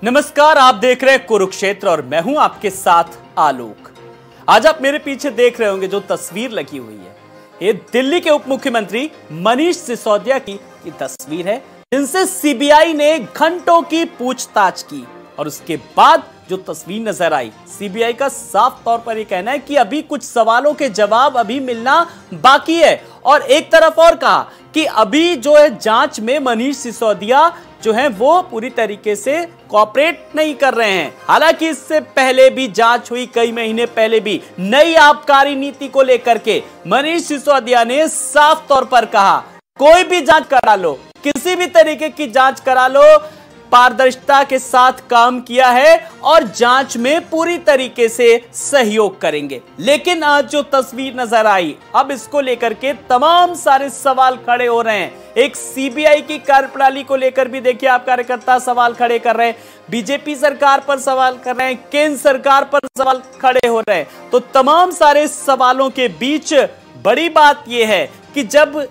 नमस्कार, आप देख रहे हैं कुरुक्षेत्र और मैं हूं आपके साथ आलोक। आज आप मेरे पीछे देख रहे होंगे जो तस्वीर लगी हुई है, ये दिल्ली के उप मुख्यमंत्री मनीष सिसोदिया की ये तस्वीर है, जिनसे सीबीआई ने घंटों की पूछताछ की और उसके बाद जो तस्वीर नजर आई, सीबीआई का साफ तौर पर यह कहना है कि अभी कुछ सवालों के जवाब अभी मिलना बाकी है। और एक तरफ और कहा कि अभी जो है जांच में मनीष सिसोदिया जो है वो पूरी तरीके से कोऑपरेट नहीं कर रहे हैं। हालांकि इससे पहले भी जांच हुई, कई महीने पहले भी नई आबकारी नीति को लेकर के मनीष सिसोदिया ने साफ तौर पर कहा कोई भी जांच करा लो, किसी भी तरीके की जांच करा लो, पारदर्शिता के साथ काम किया है और जांच में पूरी तरीके से सहयोग करेंगे। लेकिन आज जो तस्वीर नजर आई, अब इसको लेकर के तमाम सारे सवाल खड़े हो रहे हैं। एक सीबीआई की कार्यप्रणाली को लेकर भी देखिए आप कार्यकर्ता सवाल खड़े कर रहे हैं, बीजेपी सरकार पर सवाल कर रहे हैं, केंद्र सरकार पर सवाल खड़े हो रहे हैं। तो तमाम सारे सवालों के बीच बड़ी बात यह है कि जब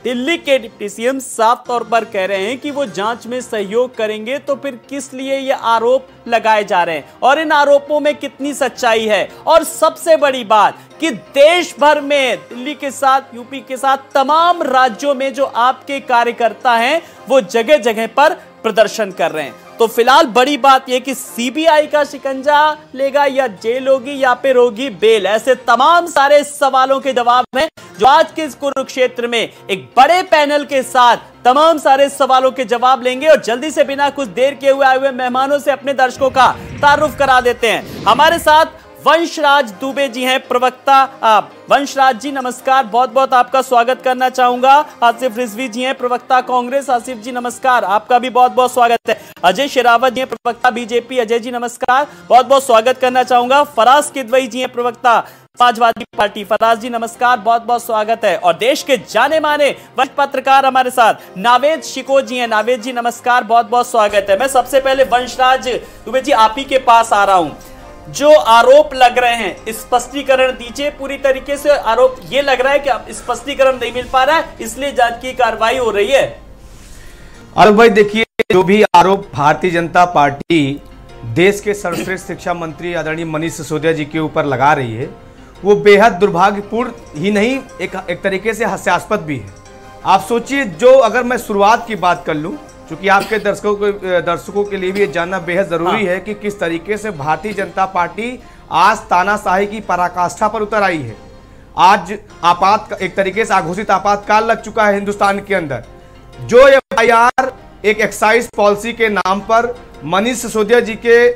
दिल्ली के डिप्टी सीएम साफ तौर पर कह रहे हैं कि वो जांच में सहयोग करेंगे, तो फिर किस लिए ये आरोप लगाए जा रहे हैं और इन आरोपों में कितनी सच्चाई है। और सबसे बड़ी बात कि देश भर में दिल्ली के साथ, यूपी के साथ तमाम राज्यों में जो आपके कार्यकर्ता हैं वो जगह जगह पर प्रदर्शन कर रहे हैं। तो फिलहाल बड़ी बात यह कि सीबीआई का शिकंजा लेगा या जेल होगी या फिर होगी बेल, ऐसे तमाम सारे सवालों के जवाब हैं जो आज के इस कुरुक्षेत्र में एक बड़े पैनल के साथ तमाम सारे सवालों के जवाब लेंगे। और जल्दी से बिना कुछ देर किए हुए आए हुए मेहमानों से अपने दर्शकों का तारुफ करा देते हैं। हमारे साथ वंशराज दुबे जी हैं, प्रवक्ता। वंशराज जी नमस्कार, बहुत बहुत आपका स्वागत करना चाहूंगा। आसिफ रिजवी जी हैं, प्रवक्ता कांग्रेस। आसिफ जी नमस्कार, आपका भी बहुत बहुत स्वागत है। अजय शेरावत जी हैं, प्रवक्ता बीजेपी। अजय जी नमस्कार, बहुत बहुत स्वागत करना चाहूंगा। फराज किदवई जी हैं, प्रवक्ता समाजवादी पार्टी। फराज जी नमस्कार, बहुत बहुत स्वागत है। और देश के जाने माने वरिष्ठ पत्रकार हमारे साथ नावेद शिको जी हैं। नावेद जी नमस्कार, बहुत बहुत स्वागत है। मैं सबसे पहले वंशराज दुबे जी आप ही के पास आ रहा हूं। जो आरोप लग रहे हैं स्पष्टीकरण दीजिए पूरी तरीके से। आरोप ये लग रहा है कि अब स्पष्टीकरण नहीं मिल पा रहा है, इसलिए जांच की कार्रवाई हो रही है। आलोक भाई देखिए, जो भी आरोप भारतीय जनता पार्टी देश के सर्वश्रेष्ठ शिक्षा मंत्री आदरणीय मनीष सिसोदिया जी के ऊपर लगा रही है, वो बेहद दुर्भाग्यपूर्ण ही नहीं, एक तरीके से हास्यास्पद भी है। आप सोचिए, जो अगर मैं शुरुआत की बात कर लूं, क्योंकि आपके दर्शकों के लिए भी ये जानना बेहद जरूरी है कि किस तरीके से भारतीय जनता पार्टी आज तानाशाही की पराकाष्ठा पर उतर आई है। आज एक तरीके से अघोषित आपातकाल लग चुका है हिंदुस्तान के अंदर। जो एफआईआर एक एक्साइज पॉलिसी के नाम पर मनीष सिसोदिया जी के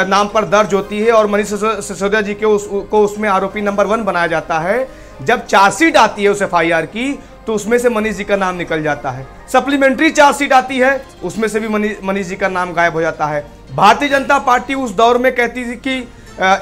नाम पर दर्ज होती है और मनीष सिसोदिया जी को उसमें आरोपी नंबर 1 बनाया जाता है, जब चार्जशीट आती है उस एफआईआर की तो उसमें से मनीष जी का नाम निकल जाता है। सप्लीमेंट्री चार्जशीट आती है, उसमें से भी मनीष जी का नाम गायब हो जाता है। भारतीय जनता पार्टी उस दौर में कहती थी कि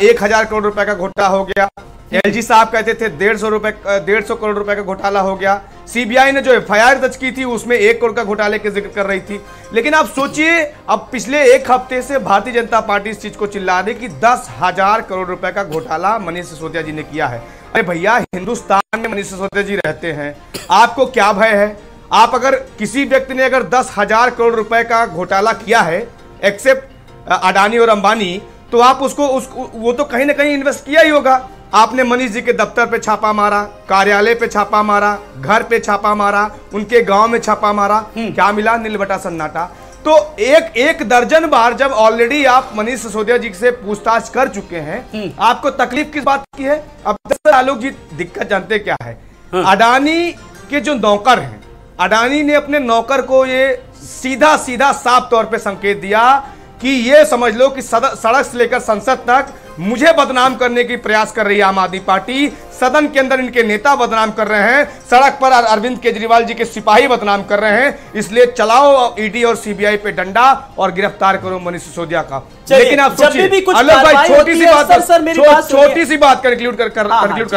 1000 करोड़ रुपए का घोटाला हो गया, एलजी साहब कहते थे 150 करोड़ रुपए का घोटाला हो गया। सीबीआई ने जो एफआईआर दर्ज की थी उसमें 1 करोड़ का घोटाले के जिक्र कर रही थी। लेकिन आप सोचिए, अब पिछले एक हफ्ते से भारतीय जनता पार्टी इस चीज को चिल्ला रही कि 10,000 करोड़ रुपए का घोटाला मनीष सिसोदिया जी ने किया है। अरे भैया, हिंदुस्तान में मनीष सिसोदिया जी रहते हैं, आपको क्या भय है? आप अगर किसी व्यक्ति ने अगर 10,000 करोड़ रुपए का घोटाला किया है, एक्सेप्ट अडानी और अंबानी, तो आप वो तो कहीं ना कहीं इन्वेस्ट किया ही होगा। आपने मनीष जी के दफ्तर पे छापा मारा, कार्यालय पे छापा मारा, घर पे छापा मारा, उनके गांव में छापा मारा, क्या मिला? नीलबटा सन्नाटा। तो एक दर्जन बार जब ऑलरेडी आप मनीष सिसोदिया जी से पूछताछ कर चुके हैं, आपको तकलीफ किस बात की है? अब दरअसल आलोक जी, दिक्कत जानते क्या है? अडानी के जो नौकर हैं, अडानी ने अपने नौकर को ये सीधा साफ तौर पे संकेत दिया कि ये समझ लो कि सड़क से लेकर संसद तक मुझे बदनाम करने की प्रयास कर रही है आम आदमी पार्टी। सदन के अंदर इनके नेता बदनाम कर रहे हैं, सड़क पर अरविंद केजरीवाल जी के सिपाही बदनाम कर रहे हैं, इसलिए चलाओ ईडी और सीबीआई पे डंडा और गिरफ्तार करो मनीष सिसोदिया का। लेकिन आप सोचिए, आलोक भाई, छोटी सी बात कंक्लूड कर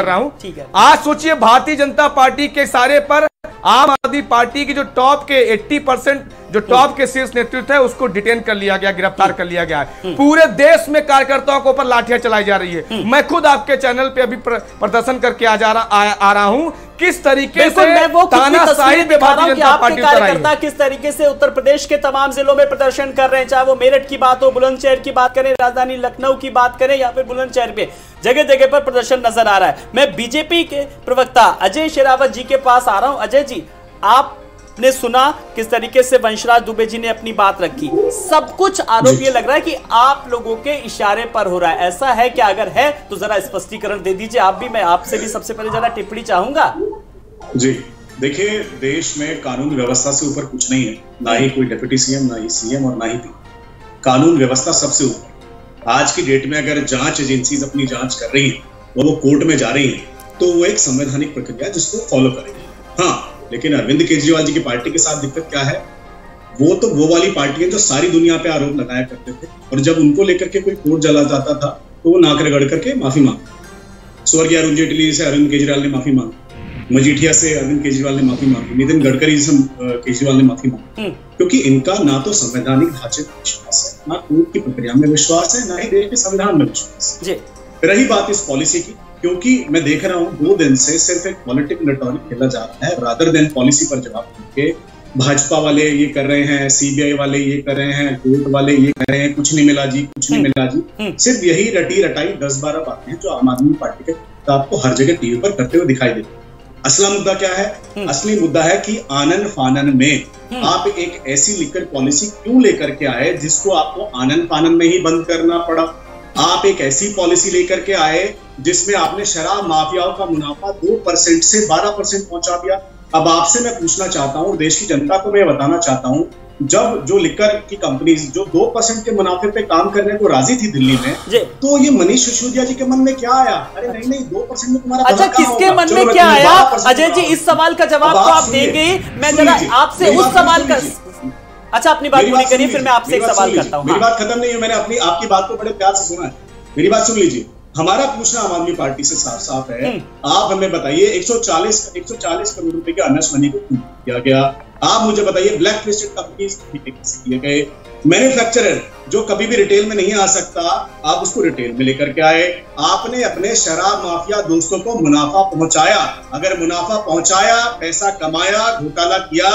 रहा हूं। आज सोचिए, भारतीय जनता पार्टी के सारे पर आम आदमी पार्टी की जो टॉप के 80% जो टॉप के शीर्ष नेतृत्व है उसको डिटेन कर लिया गया, गिरफ्तार कर लिया गया है। पूरे देश में कार्यकर्ताओं के ऊपर लाठियां चलाई जा रही है। मैं खुद आपके चैनल पे अभी प्रदर्शन करके आ रहा हूं किस तरीके से तानाशाही पे भारतीय जनता पार्टी कार्यकर्ता किस तरीके से उत्तर प्रदेश के तमाम जिलों में प्रदर्शन कर रहे हैं, चाहे वो मेरठ की बात हो, बुलंदशहर की बात करें, राजधानी लखनऊ की बात करें या फिर बुलंदशहर पे जगह जगह पर प्रदर्शन नजर आ रहा है। मैं बीजेपी के प्रवक्ता अजय शेरावत जी के पास आ रहा हूं। अजय जी, आपने सुना किस तरीके से वंशराज दुबे जी ने अपनी बात रखी। सब कुछ आरोप ये लग रहा है कि आप लोगों के इशारे पर हो रहा है, ऐसा है क्या? अगर है तो जरा स्पष्टीकरण दे दीजिए। आप भी, मैं आपसे भी सबसे पहले जरा टिप्पणी चाहूंगा। जी देखिए, देश में कानून व्यवस्था से ऊपर कुछ नहीं है, ना ही कोई डिप्टी सीएम, ना ही सीएम और ना ही कानून व्यवस्था सबसे ऊपर। आज की डेट में अगर जांच एजेंसीज अपनी जांच कर रही हैं और वो कोर्ट में जा रही हैं तो वो एक संवैधानिक प्रक्रिया जिसको फॉलो करेगी। हाँ, लेकिन अरविंद केजरीवाल जी की पार्टी के साथ दिक्कत क्या है, वो तो वो वाली पार्टी है जो सारी दुनिया पे आरोप लगाया करते थे और जब उनको लेकर के कोई कोर्ट चला जाता था तो वो नाक रगड़ करके माफी मांगी। स्वर्गीय अरुण जेटली से अरविंद केजरीवाल ने माफी मांगी, मजीठिया से अरविंद केजरीवाल ने माफी मांगी, नितिन गडकरी से केजरीवाल ने माफी मांगी, क्योंकि इनका ना तो संवैधानिक ढांचे में विश्वास है, ना कोर्ट की प्रक्रिया में विश्वास है, ना ही देश के संविधान में विश्वास है। रही बात इस पॉलिसी की, क्योंकि मैं देख रहा हूँ 2 दिन से सिर्फ एक पॉलिटिकल रेटोरिक खेला जा रहा है रादर देन पॉलिसी पर जवाब देके। भाजपा वाले ये कर रहे हैं, सीबीआई वाले ये कर रहे हैं, कोर्ट वाले ये कर रहे हैं, कुछ नहीं मिला जी, कुछ नहीं मिला जी। सिर्फ यही रटी रटाई 10-12 बातें हैं जो आम आदमी पार्टी के आपको हर जगह टीवी पर करते हुए दिखाई देती है। असला मुद्दा क्या है? असली मुद्दा है कि आनन फानन में आप एक ऐसी लिकर पॉलिसी क्यों लेकर के आए जिसको आपको आनन फानन में ही बंद करना पड़ा। आप एक ऐसी पॉलिसी लेकर के आए जिसमें आपने शराब माफियाओं का मुनाफा 2% से 12% पहुंचा दिया। अब आपसे मैं पूछना चाहता हूं, देश की जनता को मैं बताना चाहता हूं, जब जो लिकर की कंपनीज जो 2% के मुनाफे पे काम करने को राजी थी दिल्ली में, तो ये मनीष सिसोदिया जी के मन में क्या आया? अरे नहीं 2% में तुम्हारा अच्छा, किसके मन में क्या आया? अजय जी, इस सवाल का जवाब तो आप देंगे, मैं जरा आपसे उस सवाल का। अच्छा, अपनी बात पूरी करिए, फिर मैं आपसे एक सवाल करता हूँ। मेरी बात खत्म नहीं है, मैंने अपनी आपकी बात को बड़े प्यार से सुना है, मेरी बात सुन लीजिए। हमारा पूछना आम आदमी पार्टी से साफ साफ है, आप हमें बताइए 140 करोड़ रुपए के अर्नस्ट मनी को क्यों किया गया? आप मुझे बताइए ब्लैक लिस्टेड कंपनीज किए गए, मैन्युफैक्चरर जो कभी भी रिटेल में नहीं आ सकता आप उसको रिटेल में लेकर के आए। आपने अपने शराब माफिया दोस्तों को मुनाफा पहुंचाया, अगर मुनाफा पहुंचाया, पैसा कमाया, घोटाला किया।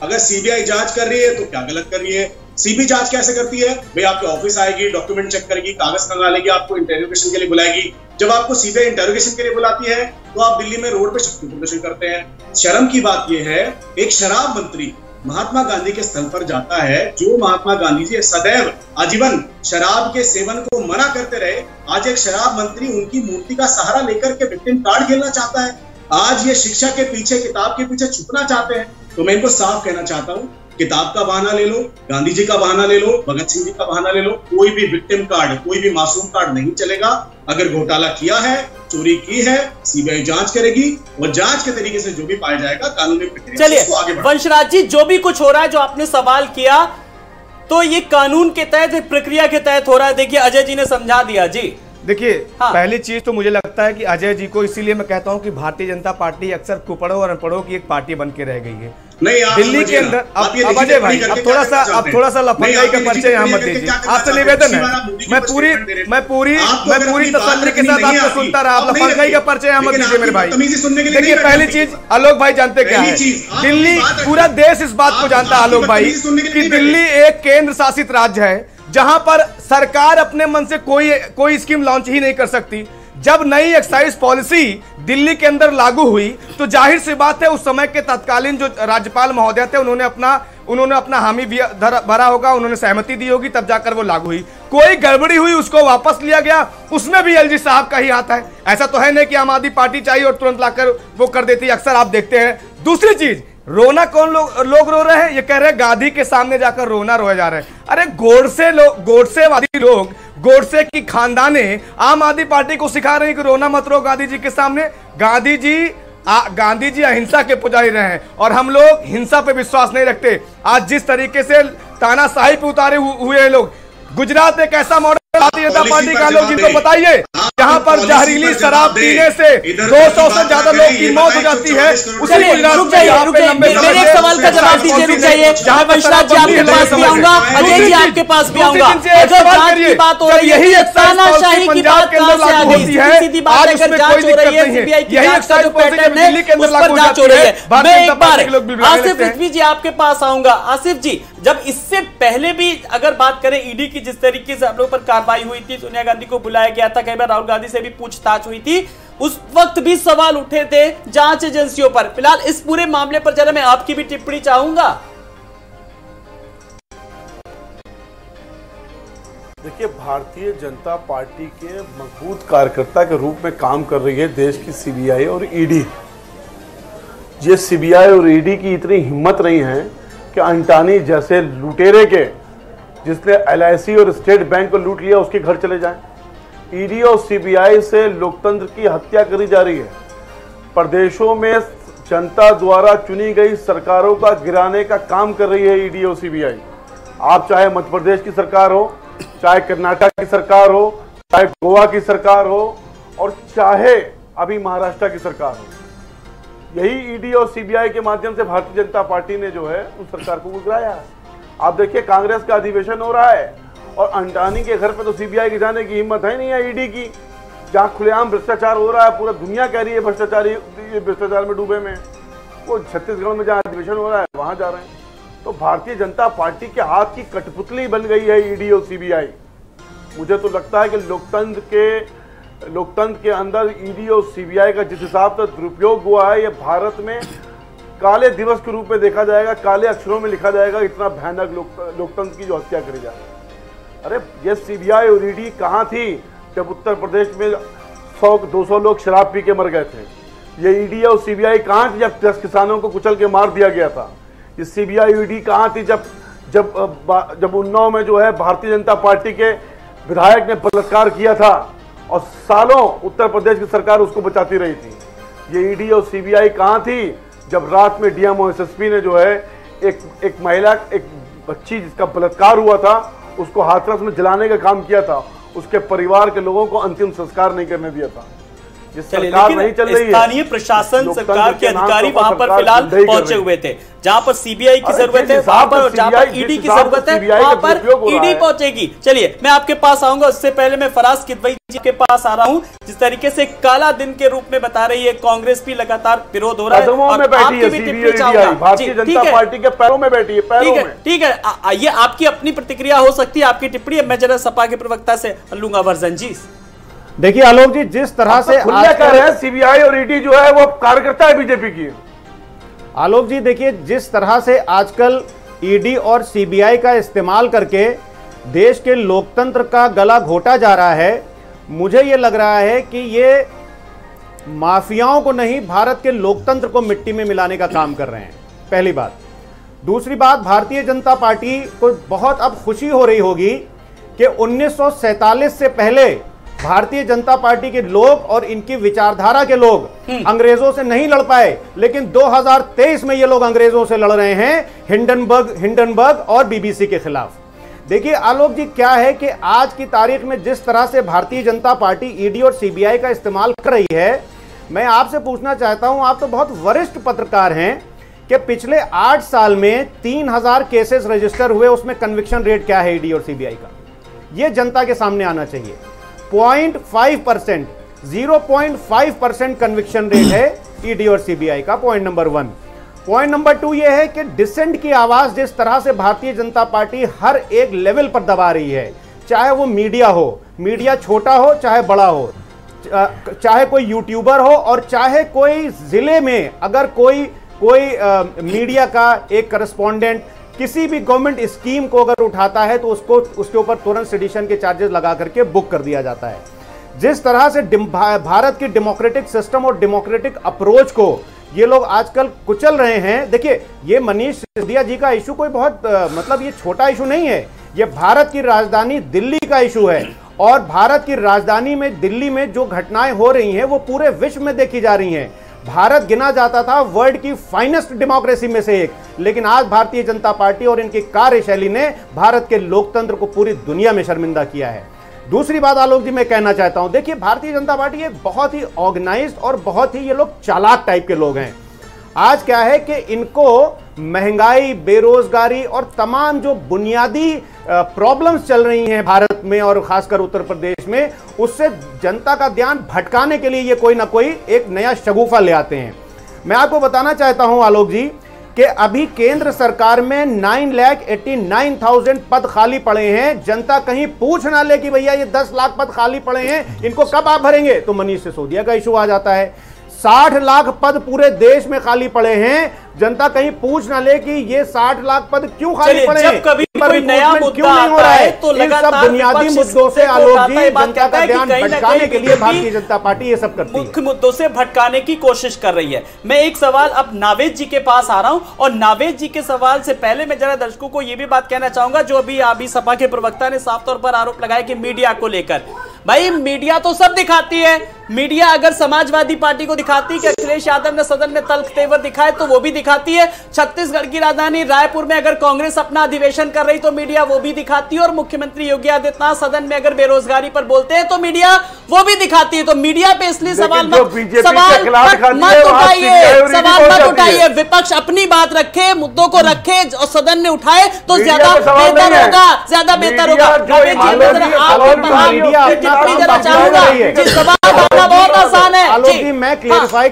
अगर सीबीआई जांच कर रही है तो क्या गलत कर रही है? सीबीआई जांच कैसे करती है भाई? आपके ऑफिस आएगी, डॉक्यूमेंट चेक करेगी, कागज खंगालेगी, आपको इंटरोगेशन के लिए बुलाएगी। जब आपको सीबीआई इंटरोगेशन के लिए बुलाती है तो आप दिल्ली में रोड पे शक्ति प्रदर्शन करते हैं। शर्म की बात यह है, एक शराब मंत्री महात्मा गांधी के स्थल पर जाता है, जो महात्मा गांधी जी सदैव आजीवन शराब के सेवन को मना करते रहे, आज एक शराब मंत्री उनकी मूर्ति का सहारा लेकर के विक्टिम कार्ड खेलना चाहता है। आज ये शिक्षा के पीछे, किताब के पीछे छुपना चाहते हैं। तो मैं इनको साफ कहना चाहता हूँ, किताब का बहाना ले लो, गांधी जी का बहाना ले लो, भगत सिंह जी का बहाना ले लो, कोई भी विक्टिम कार्ड, कोई भी मासूम कार्ड नहीं चलेगा। अगर घोटाला किया है, चोरी की है, सीबीआई जांच करेगी और जांच के तरीके से जो भी पाया जाएगा कानूनी प्रक्रिया से उसको आगे बढ़ाएगा। वंशराज जी, जो भी कुछ हो रहा है, जो आपने सवाल किया, तो ये कानून के तहत, प्रक्रिया के तहत हो रहा है। देखिए, अजय जी ने समझा दिया। जी देखिए, पहली चीज तो मुझे लगता है कि अजय जी को, इसीलिए मैं कहता हूं कि भारतीय जनता पार्टी अक्सर कुपड़ों और अनपढ़ों की एक पार्टी बन के रह गई है। नहीं, दिल्ली के अंदर अब अजय भाई, अब थोड़ा सा लफंगाई का परिचय यहाँ मत दीजिए। आपसे निवेदन है, मैं पूरी तसल्ली के साथ आपको सुनता रहा, आप लफंगाई का परिचय यहाँ मत दीजिए मेरे भाई। देखिए, पहली चीज आलोक भाई जानते क्या है, दिल्ली, पूरा देश इस बात को जानता है आलोक भाई कि दिल्ली एक केंद्र शासित राज्य है जहां पर सरकार अपने मन से कोई स्कीम लॉन्च ही नहीं कर सकती। जब नई एक्साइज पॉलिसी दिल्ली के अंदर लागू हुई तो जाहिर सी बात है उस समय के तत्कालीन जो राज्यपाल महोदय थे उन्होंने अपना हामी भरा होगा, उन्होंने सहमति दी होगी, तब जाकर वो लागू हुई। कोई गड़बड़ी हुई, उसको वापस लिया गया, उसमें भी एलजी साहब का ही हाथ है। ऐसा तो है नहीं कि आम आदमी पार्टी चाहिए और तुरंत लाकर वो कर देती है, अक्सर आप देखते हैं। दूसरी चीज, रोना कौन लोग रो रहे हैं? ये कह रहे हैं गांधी के सामने जाकर रोना रोए जा रहे हैं। अरे गोडसेवादी लोग, गोडसे की खानदाने आम आदमी पार्टी को सिखा रहे हैं कि रोना मत रो गांधी जी के सामने। गांधी जी अहिंसा के पुजारी रहे हैं और हम लोग हिंसा पे विश्वास नहीं रखते। आज जिस तरीके से तानाशाही पे उतारे हुए लोग, गुजरात एक ऐसा मॉडल भारतीय जनता पार्टी का लोग जिनको बताइए, यहाँ पर जहरीली शराब पीने से 200 से ज्यादा लोग की मौत हो जाती है। उसी मेरे एक सवाल का जवाब दीजिए, रुक जाइए। विश्वनाथ जी आपके पास भी आऊंगा, अजय जी आपके पास भी आऊंगा। अगर जांच की बात हो रही है, तानाशाही की बात कहां से आ गई? सीधी बात है, अगर जांच हो रही है, सीबीआई की जांच का जो पैटर्न है उस पर जांच हो रही है। मैं एक बार आसिफ रिजवी जी आपके पास आऊंगा। आसिफ जी, जब इससे पहले भी अगर बात करें ईडी की, जिस तरीके से हम लोग पर कार्रवाई हुई थी, सोनिया गांधी को बुलाया गया था, कई बार राहुल गांधी से भी पूछताछ हुई थी, उस वक्त भी सवाल उठे थे जांच एजेंसियों पर। फिलहाल इस पूरे मामले पर जरा मैं आपकी भी टिप्पणी चाहूंगा। देखिए, भारतीय जनता पार्टी के मजबूत कार्यकर्ता के रूप में काम कर रही है देश की सीबीआई और ईडी। ये सीबीआई और ईडी की इतनी हिम्मत नहीं है कि अंटानी जैसे लुटेरे के, जिसने एलआईसी और स्टेट बैंक को लूट लिया, उसके घर चले जाएं। ईडी और सीबीआई से लोकतंत्र की हत्या करी जा रही है। प्रदेशों में जनता द्वारा चुनी गई सरकारों का गिराने का काम कर रही है ईडी और सीबीआई। आप चाहे मध्य प्रदेश की सरकार हो, चाहे कर्नाटक की सरकार हो, चाहे गोवा की सरकार हो, और चाहे अभी महाराष्ट्र की सरकार हो, यही ईडी और सीबीआई के माध्यम से भारतीय जनता पार्टी ने जो है उस सरकार को गिराया है। आप देखिए, कांग्रेस का अधिवेशन हो रहा है और अंटानी के घर पे तो सीबीआई की जाने की हिम्मत है नहीं है ईडी की, जहां खुलेआम भ्रष्टाचार हो रहा है। पूरा दुनिया कह रही है भ्रष्टाचार में डूबे में। वो छत्तीसगढ़ में जहां अधिवेशन हो रहा है वहां जा रहे हैं। तो भारतीय जनता पार्टी के हाथ की कठपुतली बन गई है ईडी और सीबीआई। मुझे तो लगता है कि लोकतंत्र के अंदर ईडी और सीबीआई का जिस हिसाब से दुरुपयोग हुआ है, ये भारत में काले दिवस के रूप में देखा जाएगा, काले अक्षरों में लिखा जाएगा। इतना भयानक लोकतंत्र की जो हत्या करी जा रही है। अरे ये सीबीआई और ईडी कहाँ थी जब उत्तर प्रदेश में 100-200 लोग शराब पी के मर गए थे? ये ईडी और सीबीआई कहाँ थी जब 10 किसानों को कुचल के मार दिया गया था? ये सीबीआई ईडी कहाँ थी जब उन्नाव में जो है भारतीय जनता पार्टी के विधायक ने बलात्कार किया था और सालों उत्तर प्रदेश की सरकार उसको बचाती रही थी? ये ईडी और सीबीआई कहाँ थी जब रात में डीएम एसएसपी ने जो है एक महिला, एक बच्ची जिसका बलात्कार हुआ था, उसको हाथरस में जलाने का काम किया था, उसके परिवार के लोगों को अंतिम संस्कार नहीं करने दिया था? सरकार नहीं चल रही है। स्थानीय प्रशासन, सरकार के अधिकारी वहां पर फिलहाल पहुंचे हुए थे। जहां पर सीबीआई की जरूरत है वहां पर, जहां पर ईडी की जरूरत है वहां पर ईडी पहुंचेगी। चलिए, मैं आपके पास आऊंगा, उससे पहले मैं फराज किदवई जी के पास आ रहा हूं। जिस तरीके से काला दिन के रूप में बता रही है कांग्रेस भी, लगातार विरोध हो रहा है और आपकी भी टिप्पणी चाहूंगा। भारतीय जनता पार्टी के पैरों में बैठी है, पैरों में। ठीक है, ये आपकी अपनी प्रतिक्रिया हो सकती है, आपकी टिप्पणी। मैं जरा सपा के प्रवक्ता से लूंगा वर्जन जी। देखिए आलोक जी, जिस तरह से खुले कह रहे हैं सीबीआई और ईडी जो है वो कार्यकर्ता है बीजेपी की। आलोक जी देखिए, जिस तरह से आजकल ईडी और सीबीआई का इस्तेमाल करके देश के लोकतंत्र का गला घोटा जा रहा है, मुझे यह लग रहा है कि ये माफियाओं को नहीं, भारत के लोकतंत्र को मिट्टी में मिलाने का काम कर रहे हैं, पहली बात। दूसरी बात, भारतीय जनता पार्टी को बहुत अब खुशी हो रही होगी कि 1947 से पहले भारतीय जनता पार्टी के लोग और इनकी विचारधारा के लोग अंग्रेजों से नहीं लड़ पाए, लेकिन 2023 में ये लोग अंग्रेजों से लड़ रहे हैं, हिंडनबर्ग और बीबीसी के खिलाफ। देखिए आलोक जी, क्या है कि आज की तारीख में जिस तरह से भारतीय जनता पार्टी ईडी और सीबीआई का इस्तेमाल कर रही है, मैं आपसे पूछना चाहता हूं, आप तो बहुत वरिष्ठ पत्रकार हैं, कि पिछले 8 साल में 3000 केसेस रजिस्टर हुए, उसमें कन्विक्शन रेट क्या है ईडी और सीबीआई का? यह जनता के सामने आना चाहिए। 0.5%, 0.5% कन्विक्शन रेट है ईडी और सीबीआई का, पॉइंट नंबर 1। पॉइंट नंबर 2 यह है कि डिसेंट की आवाज जिस तरह से भारतीय जनता पार्टी हर एक लेवल पर दबा रही है, चाहे वो मीडिया हो, मीडिया छोटा हो चाहे बड़ा हो, चाहे कोई यूट्यूबर हो, और चाहे कोई जिले में अगर कोई मीडिया का एक करस्पॉन्डेंट किसी भी गवर्नमेंट स्कीम को अगर उठाता है तो उसके ऊपर तुरंत सेडिशन के चार्जेस लगा करके बुक कर दिया जाता है। जिस तरह से भारत की डेमोक्रेटिक सिस्टम और डेमोक्रेटिक अप्रोच को ये लोग आजकल कुचल रहे हैं। देखिए, ये मनीष सिसोदिया जी का इशू कोई बहुत मतलब ये छोटा इशू नहीं है, ये भारत की राजधानी दिल्ली का इशू है, और भारत की राजधानी में दिल्ली में जो घटनाएं हो रही हैं वो पूरे विश्व में देखी जा रही हैं। भारत गिना जाता था वर्ल्ड की फाइनेस्ट डेमोक्रेसी में से एक, लेकिन आज भारतीय जनता पार्टी और इनकी कार्यशैली ने भारत के लोकतंत्र को पूरी दुनिया में शर्मिंदा किया है। दूसरी बात आलोक जी मैं कहना चाहता हूं, देखिए भारतीय जनता पार्टी एक बहुत ही ऑर्गेनाइज्ड और बहुत ही ये लोग चालाक टाइप के लोग हैं। आज क्या है कि इनको महंगाई, बेरोजगारी और तमाम जो बुनियादी प्रॉब्लम्स चल रही हैं भारत में और खासकर उत्तर प्रदेश में, उससे जनता का ध्यान भटकाने के लिए ये कोई ना कोई एक नया शगुफा ले आते हैं। मैं आपको बताना चाहता हूं आलोक जी कि अभी केंद्र सरकार में 9,89,000 पद खाली पड़े हैं। जनता कहीं पूछ ना ले कि भैया ये 10 लाख पद खाली पड़े हैं, इनको कब आप भरेंगे, तो मनीष सिसोदिया का इशू आ जाता है। 60 लाख पद पूरे देश में खाली पड़े हैं, जनता कहीं पूछ ना ले कि ये 60 लाख पद क्यों खाली पड़े हैं, जब कभी कोई नया मुद्दा आता है तो लगातार बुनियादी मुद्दों से आलोक जी जनता का ध्यान भटकाने के लिए भारतीय जनता पार्टी ये सब करती है, मुख्य मुद्दों से भटकाने की कोशिश कर रही है। मैं एक सवाल अब नावेद जी के पास आ रहा हूं, और नावेद जी के सवाल से पहले मैं जरा दर्शकों को यह भी बात कहना चाहूंगा, जो अभी सपा के प्रवक्ता ने साफ तौर पर आरोप लगाया कि मीडिया को लेकर, भाई मीडिया तो सब दिखाती है। मीडिया अगर समाजवादी पार्टी को दिखाती कि अखिलेश यादव ने सदन में तल्ख तेवर दिखाए तो वो भी दिखाती है। छत्तीसगढ़ की राजधानी रायपुर में अगर कांग्रेस अपना अधिवेशन कर रही तो मीडिया वो भी दिखाती है, और मुख्यमंत्री योगी आदित्यनाथ सदन में अगर बेरोजगारी पर बोलते हैं तो मीडिया वो भी दिखाती है। तो मीडिया पे इसलिए सवाल मत उठाइए, विपक्ष अपनी बात रखे, मुद्दों को रखे और सदन में उठाए तो ज्यादा बेहतर होगा, ज्यादा बेहतर होगा। बहुत आसान है। आलोक जी मैं क्लेरिफाई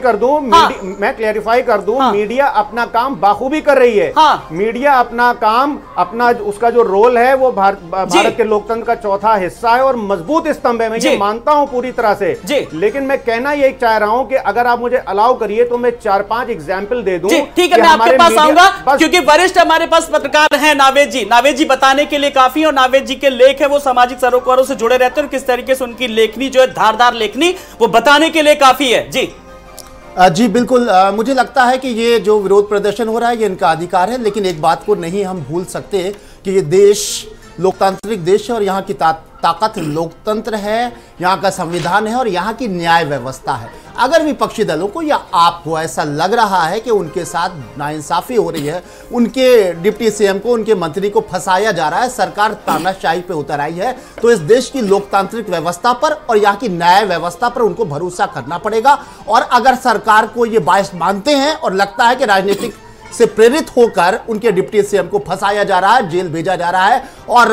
कर दूं, मीडिया अपना काम बाखूबी कर रही है। मीडिया अपना काम, अपना उसका जो रोल है वो भारत के लोकतंत्र का चौथा हिस्सा है और मजबूत स्तंभ है, मैं ये मानता हूं पूरी तरह से। लेकिन मैं कहना यही चाह रहा हूं कि अगर आप मुझे अलाउ करिए तो मैं 4-5 एग्जाम्पल दे दूं। ठीक है, मैं आपके पास आऊंगा क्योंकि वरिष्ठ हमारे पास पत्रकार हैं नावेद जी। नावेद जी बताने के लिए काफी, और नावेद जी के लेख है वो सामाजिक सरोकारों से जुड़े रहते हैं और किस तरीके से उनकी लेखनी जो है धारदार लेखनी वो बताने के लिए काफी है। जी बिल्कुल, मुझे लगता है कि ये जो विरोध प्रदर्शन हो रहा है ये इनका अधिकार है, लेकिन एक बात को नहीं हम भूल सकते कि ये देश लोकतांत्रिक देश है और यहाँ की ताकत लोकतंत्र है, यहाँ का संविधान है और यहाँ की न्याय व्यवस्था है। अगर विपक्षी दलों को या आपको ऐसा लग रहा है कि उनके साथ नाइंसाफी हो रही है, उनके डिप्टी सीएम को, उनके मंत्री को फंसाया जा रहा है, सरकार तानाशाही पे उतर आई है, तो इस देश की लोकतांत्रिक व्यवस्था पर और यहाँ की न्याय व्यवस्था पर उनको भरोसा करना पड़ेगा। और अगर सरकार को ये बायस मानते हैं और लगता है कि राजनीतिक से प्रेरित होकर उनके डिप्टी सीएम को फंसाया जा रहा है, जेल भेजा जा रहा है और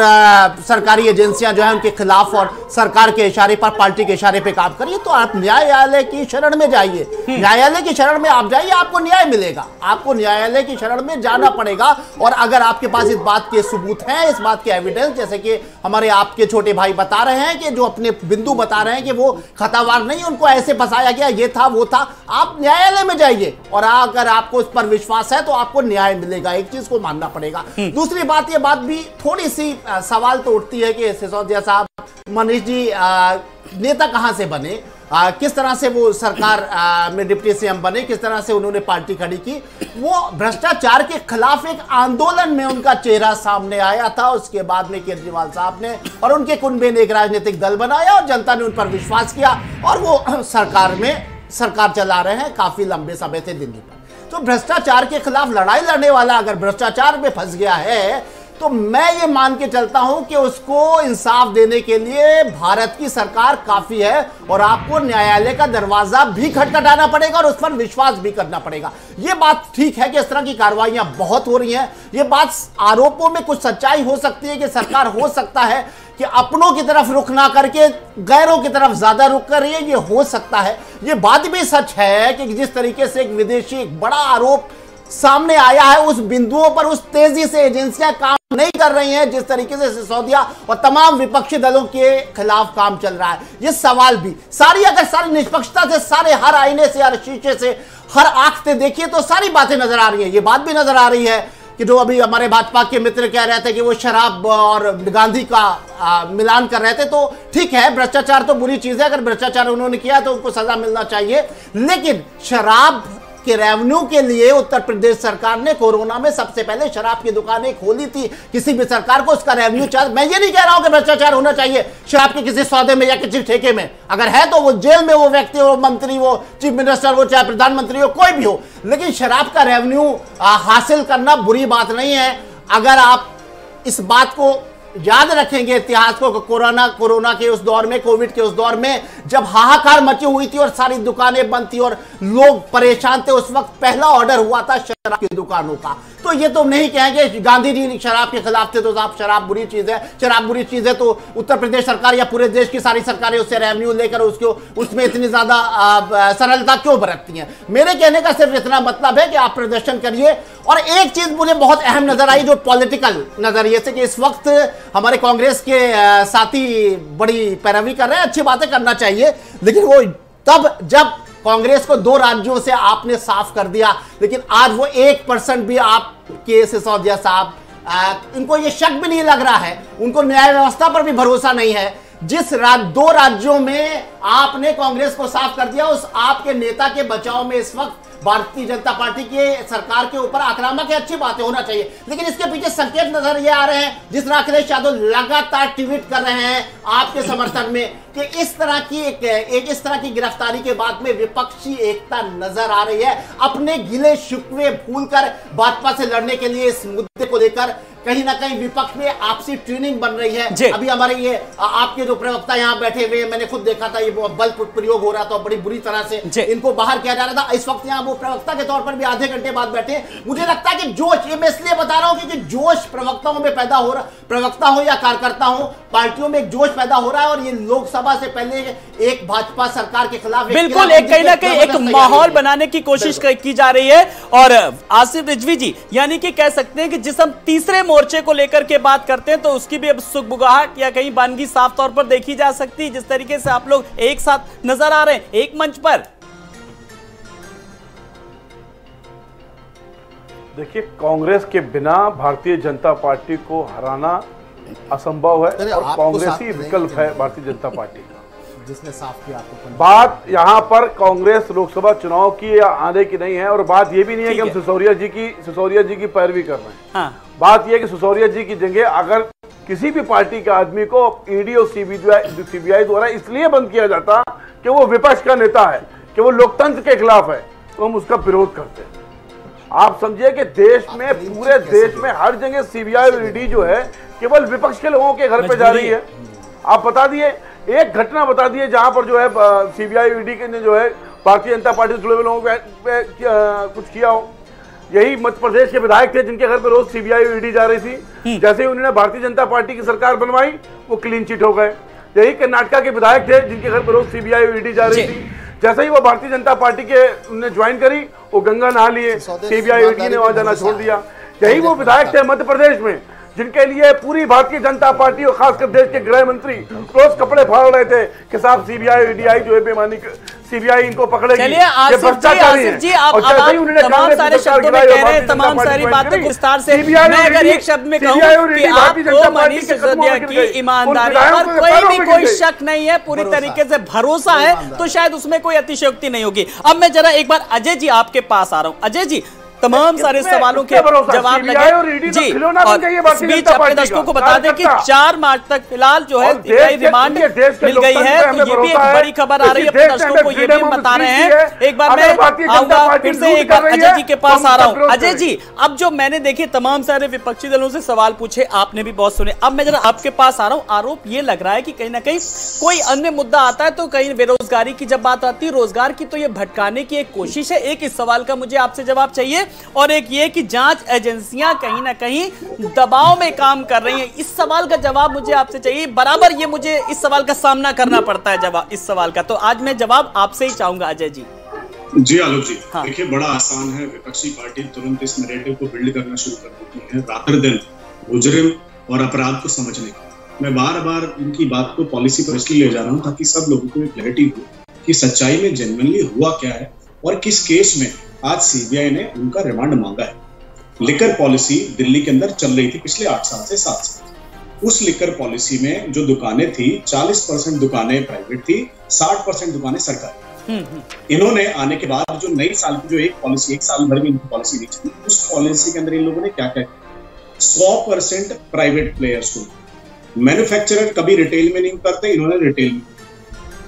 सरकारी एजेंसियां जो है उनके खिलाफ और सरकार के इशारे पर, पार्टी के इशारे पे काम करिए, तो आप न्यायालय की शरण में जाइए। न्यायालय की शरण में आप जाइए, आपको न्याय मिलेगा। आपको न्यायालय की शरण में जाना पड़ेगा। और अगर आपके पास इस बात के सबूत हैं, इस बात के एविडेंस, जैसे कि हमारे आपके छोटे भाई बता रहे हैं कि जो अपने बिंदु बता रहे हैं कि वो खतावार नहीं, उनको ऐसे फंसाया गया, ये था वो था, आप न्यायालय में जाइए और अगर आपको उस पर विश्वास है तो आपको न्याय मिलेगा। एक चीज को मानना पड़ेगा। दूसरी बात, ये बात भी थोड़ी सी सवाल तो उठती है कि सिसोदिया साहब, मनीष जी नेता कहां से बने, किस तरह से वो सरकार में डिप्टी सीएम बने, किस तरह से उन्होंने पार्टी खड़ी की। वो भ्रष्टाचार के खिलाफ एक आंदोलन में उनका चेहरा सामने आया था, उसके बाद में केजरीवाल साहब ने और उनके कुनबे ने एक राजनीतिक दल बनाया और जनता ने उन पर विश्वास किया और वो सरकार चला रहे हैं काफी लंबे समय से दिल्ली पर। तो भ्रष्टाचार के खिलाफ लड़ाई लड़ने वाला अगर भ्रष्टाचार में फंस गया है तो मैं ये मान के चलता हूं कि उसको इंसाफ देने के लिए भारत की सरकार काफी है और आपको न्यायालय का दरवाजा भी खटखटाना पड़ेगा और उस पर विश्वास भी करना पड़ेगा। ये बात ठीक है कि इस तरह की कार्रवाइयां बहुत हो रही हैं। ये बात, आरोपों में कुछ सच्चाई हो सकती है कि सरकार हो सकता है कि अपनों की तरफ रुख ना करके गैरों की तरफ ज्यादा रुख कर रही है, ये हो सकता है। ये बात भी सच है कि जिस तरीके से एक विदेशी एक बड़ा आरोप सामने आया है, उस बिंदुओं पर उस तेजी से एजेंसियां काम नहीं कर रही हैं जिस तरीके से सिसोदिया और तमाम विपक्षी दलों के खिलाफ काम चल रहा है। ये सवाल भी अगर सारी निष्पक्षता से, सारे हर आईने से, हर शीशे से, हर आंख से देखिए तो सारी बातें नजर आ रही है। ये बात भी नजर आ रही है कि जो अभी हमारे भाजपा के मित्र कह रहे थे कि वो शराब और गांधी का मिलान कर रहे थे, तो ठीक है, भ्रष्टाचार तो बुरी चीज है, अगर भ्रष्टाचार उन्होंने किया तो उनको सजा मिलना चाहिए। लेकिन शराब के रेवेन्यू के लिए उत्तर प्रदेश सरकार ने कोरोना में सबसे पहले शराब की दुकानें खोली थी। किसी भी सरकार को उसका रेवेन्यू चाहिए। मैं ये नहीं कह रहा हूं कि भ्रष्टाचार होना चाहिए शराब के किसी सौदे में या किसी ठेके में, अगर है तो वो जेल में वो व्यक्ति, वो मंत्री, वो चीफ मिनिस्टर, वो चाहे प्रधानमंत्री हो, कोई भी हो, लेकिन शराब का रेवेन्यू हासिल करना बुरी बात नहीं है। अगर आप इस बात को याद रखेंगे इतिहास को, कोरोना के उस दौर में, कोविड के उस दौर में जब हाहाकार मची हुई थी और सारी दुकानें बंद थी और लोग परेशान थे, उस वक्त पहला ऑर्डर हुआ था शराब की दुकानों का। तो ये तो नहीं कहेंगे गांधी जी शराब के खिलाफ थे तो साहब शराब बुरी चीज है, शराब बुरी चीज है तो उत्तर प्रदेश सरकार या पूरे देश की सारी सरकारें उससे रेवेन्यू लेकर उसको उसमें इतनी ज्यादा सरलता क्यों बरतती हैं। मेरे कहने का सिर्फ इतना मतलब है कि आप प्रदर्शन करिए। और एक चीज मुझे बहुत अहम नजर आई जो पॉलिटिकल नजरिए से, कि इस वक्त हमारे कांग्रेस के साथी बड़ी पैरवी कर रहे हैं, अच्छी बातें करना चाहिए, लेकिन वो तब जब कांग्रेस को 2 राज्यों से आपने साफ कर दिया, लेकिन आज वो 1% भी आपके सिसोदिया साहब इनको ये शक भी नहीं लग रहा है, उनको न्याय व्यवस्था पर भी भरोसा नहीं है। जिस 2 राज्यों में आपने कांग्रेस को साफ कर दिया, उस आपके नेता के बचाव में इस वक्त भारतीय जनता पार्टी के सरकार के ऊपर आक्रामक है, अच्छी बातें होना चाहिए, लेकिन इसके पीछे संकेत नजर ये आ रहे हैं, जिस तरह अखिलेश यादव लगातार ट्वीट कर रहे हैं आपके समर्थन में, कि इस तरह की गिरफ्तारी के बाद में विपक्षी एकता नजर आ रही है। अपने गिले शिकवे भूलकर भाजपा से लड़ने के लिए इस मुद्दे को लेकर कहीं ना कहीं विपक्ष में आपसी ट्रेनिंग बन रही है। अभी हमारे ये आपके जो प्रवक्ता यहाँ बैठे हुए, मैंने खुद देखा था, ये बल प्रयोग हो रहा था, बड़ी बुरी तरह से इनको बाहर किया जा रहा था। इस वक्त यहाँ वो प्रवक्ता के तौर पर भी आधे घंटे बाद बैठे। मुझे लगता है कि जोश, ये मैं इसलिए बता रहा हूँ क्योंकि जोश प्रवक्ताओं में पैदा हो रहा, प्रवक्ता हो या कार्यकर्ता हो, पार्टियों में एक जोश पैदा हो रहा है। और ये लोकसभा से पहले एक भाजपा सरकार के खिलाफ बिल्कुल एक कहीं ना कहीं एक माहौल बनाने की कोशिश की जा रही है। और आसिफ रिजवी जी, यानी कि कह सकते हैं कि जिस हम तीसरे मोर्चे को लेकर के बात करते हैं तो उसकी भी अब सुगबुगाहट या कहीं बानगी साफ तौर पर देखी जा सकती है, जिस तरीके से आप लोग एक साथ नजर आ रहे हैं एक मंच पर। देखिए, कांग्रेस के बिना भारतीय जनता पार्टी को हराना असंभव है और कांग्रेस ही विकल्प है भारतीय जनता पार्टी का, जिसने साफ किया आपको। बात यहाँ पर कांग्रेस लोकसभा चुनाव की या आने की नहीं है, और बात ये भी नहीं है कि हम सिसोदिया जी की पैरवी कर रहे हैं। हाँ। बात यह है कि सिसोदिया जी की जगह अगर किसी भी पार्टी के आदमी को ईडी और सीबीआई द्वारा इसलिए बंद किया जाता कि वो विपक्ष का नेता है, कि वो लोकतंत्र के खिलाफ है, तो हम उसका विरोध करते हैं। आप समझिए कि देश में, पूरे देश में हर जगह सीबीआई और ईडी जो है केवल विपक्ष के लोगों के घर पे जा रही है। आप बता दिए, एक घटना बता दिए जहां पर जो है सीबीआई ईडी ने जो है भारतीय जनता पार्टी से जुड़े हुए लोगों पे कुछ किया हो। यही मध्य प्रदेश के विधायक थे जिनके घर पे रोज सीबीआई और ईडी जा रही थी, जैसे ही उन्होंने भारतीय जनता पार्टी की सरकार बनवाई वो क्लीन चिट हो गए। यही कर्नाटक के विधायक थे जिनके घर पे रोज सीबीआई और ईडी जा रही थी, जैसे ही वो भारतीय जनता पार्टी के उन्होंने ज्वाइन करी वो गंगा नहा लिए, सीबीआई और ईडी ने वहां जाना छोड़ दिया। यही वो विधायक थे मध्य प्रदेश में जिनके लिए पूरी भारतीय जनता पार्टी और खासकर देश के गृह मंत्री रोज कपड़े फाड़ रहे थे कि साहब सीबीआई और ईडी जो है बेमानी, सीबीआई इनको पकड़ेगी। चलिए आसिफ जी आप तमाम सारे शब्दों में कह रहे हैं, तमाम सारी बातें विस्तार से। मैं अगर एक शब्द में कहूं कि आपको मनीष सिसोदिया की ईमानदारी पर कोई शक नहीं है, पूरी तरीके से भरोसा है, तो शायद उसमें कोई अतिशयोक्ति नहीं होगी। अब मैं जरा एक बार अजय जी आपके पास आ रहा हूं। अजय जी, तमाम सारे सवालों के जवाब लगे जी, और इस बीच अपने दर्शकों को बता दें कि 4 मार्च तक फिलहाल जो है सीबीआई रिमांड मिल गई है, तो ये भी एक बड़ी खबर आ रही है। अपने दर्शकों को ये भी बता रहे हैं। एक बार मैं आऊंगा फिर से, एक बार अजय जी के पास आ रहा हूँ। अजय जी, अब जो मैंने देखिए तमाम सारे विपक्षी दलों से सवाल पूछे, आपने भी बहुत सुने, अब मैं जरा आपके पास आ रहा हूँ। आरोप ये लग रहा है कि कहीं ना कहीं कोई अन्य मुद्दा आता है तो कहीं बेरोजगारी की जब बात आती है, रोजगार की, तो ये भटकाने की एक कोशिश है। एक इस सवाल का मुझे आपसे जवाब चाहिए, और एक ये कि जांच एजेंसियां कहीं ना कहीं दबाव में काम कर रही हैं। इस सवाल का जवाब मुझे आपसे चाहिए। बराबर ये मुझे इस सवाल का सामना करना पड़ता है जवाब इस सवाल का, तो आज मैं जवाब आपसे ही चाहूंगा अजय जी। जी आलोक जी, हाँ। देखिए बड़ा आसान है, विपक्षी पार्टी तुरंत इस नैरेटिव को बिल्ड करना शुरू कर देती है, रात दिन मुजरिम और अपराध को समझने का। मैं बार बार इनकी बात को पॉलिसी पर इसलिए ले जा रहा हूँ ताकि सब लोगों को एक क्लैरिटी हो कि सच्चाई में जेन्युइनली हुआ क्या है और किस केस में आज सीबीआई ने उनका रिमांड मांगा है। लिकर पॉलिसी दिल्ली के अंदर चल रही थी पिछले 8 साल से 7 साल। उस लिकर पॉलिसी में जो दुकानें थी, 40% दुकानें प्राइवेट थी, 60% दुकानें सरकारी। इन्होंने आने के बाद जो नई साल की जो एक पॉलिसी, 1 साल भर में इनकी पॉलिसी नहीं चली, उस पॉलिसी के अंदर इन लोगों ने क्या क्या किया, 100% प्राइवेट प्लेयर्स को। मैन्युफैक्चरर कभी रिटेल में नहीं करते, इन्होंने रिटेल में।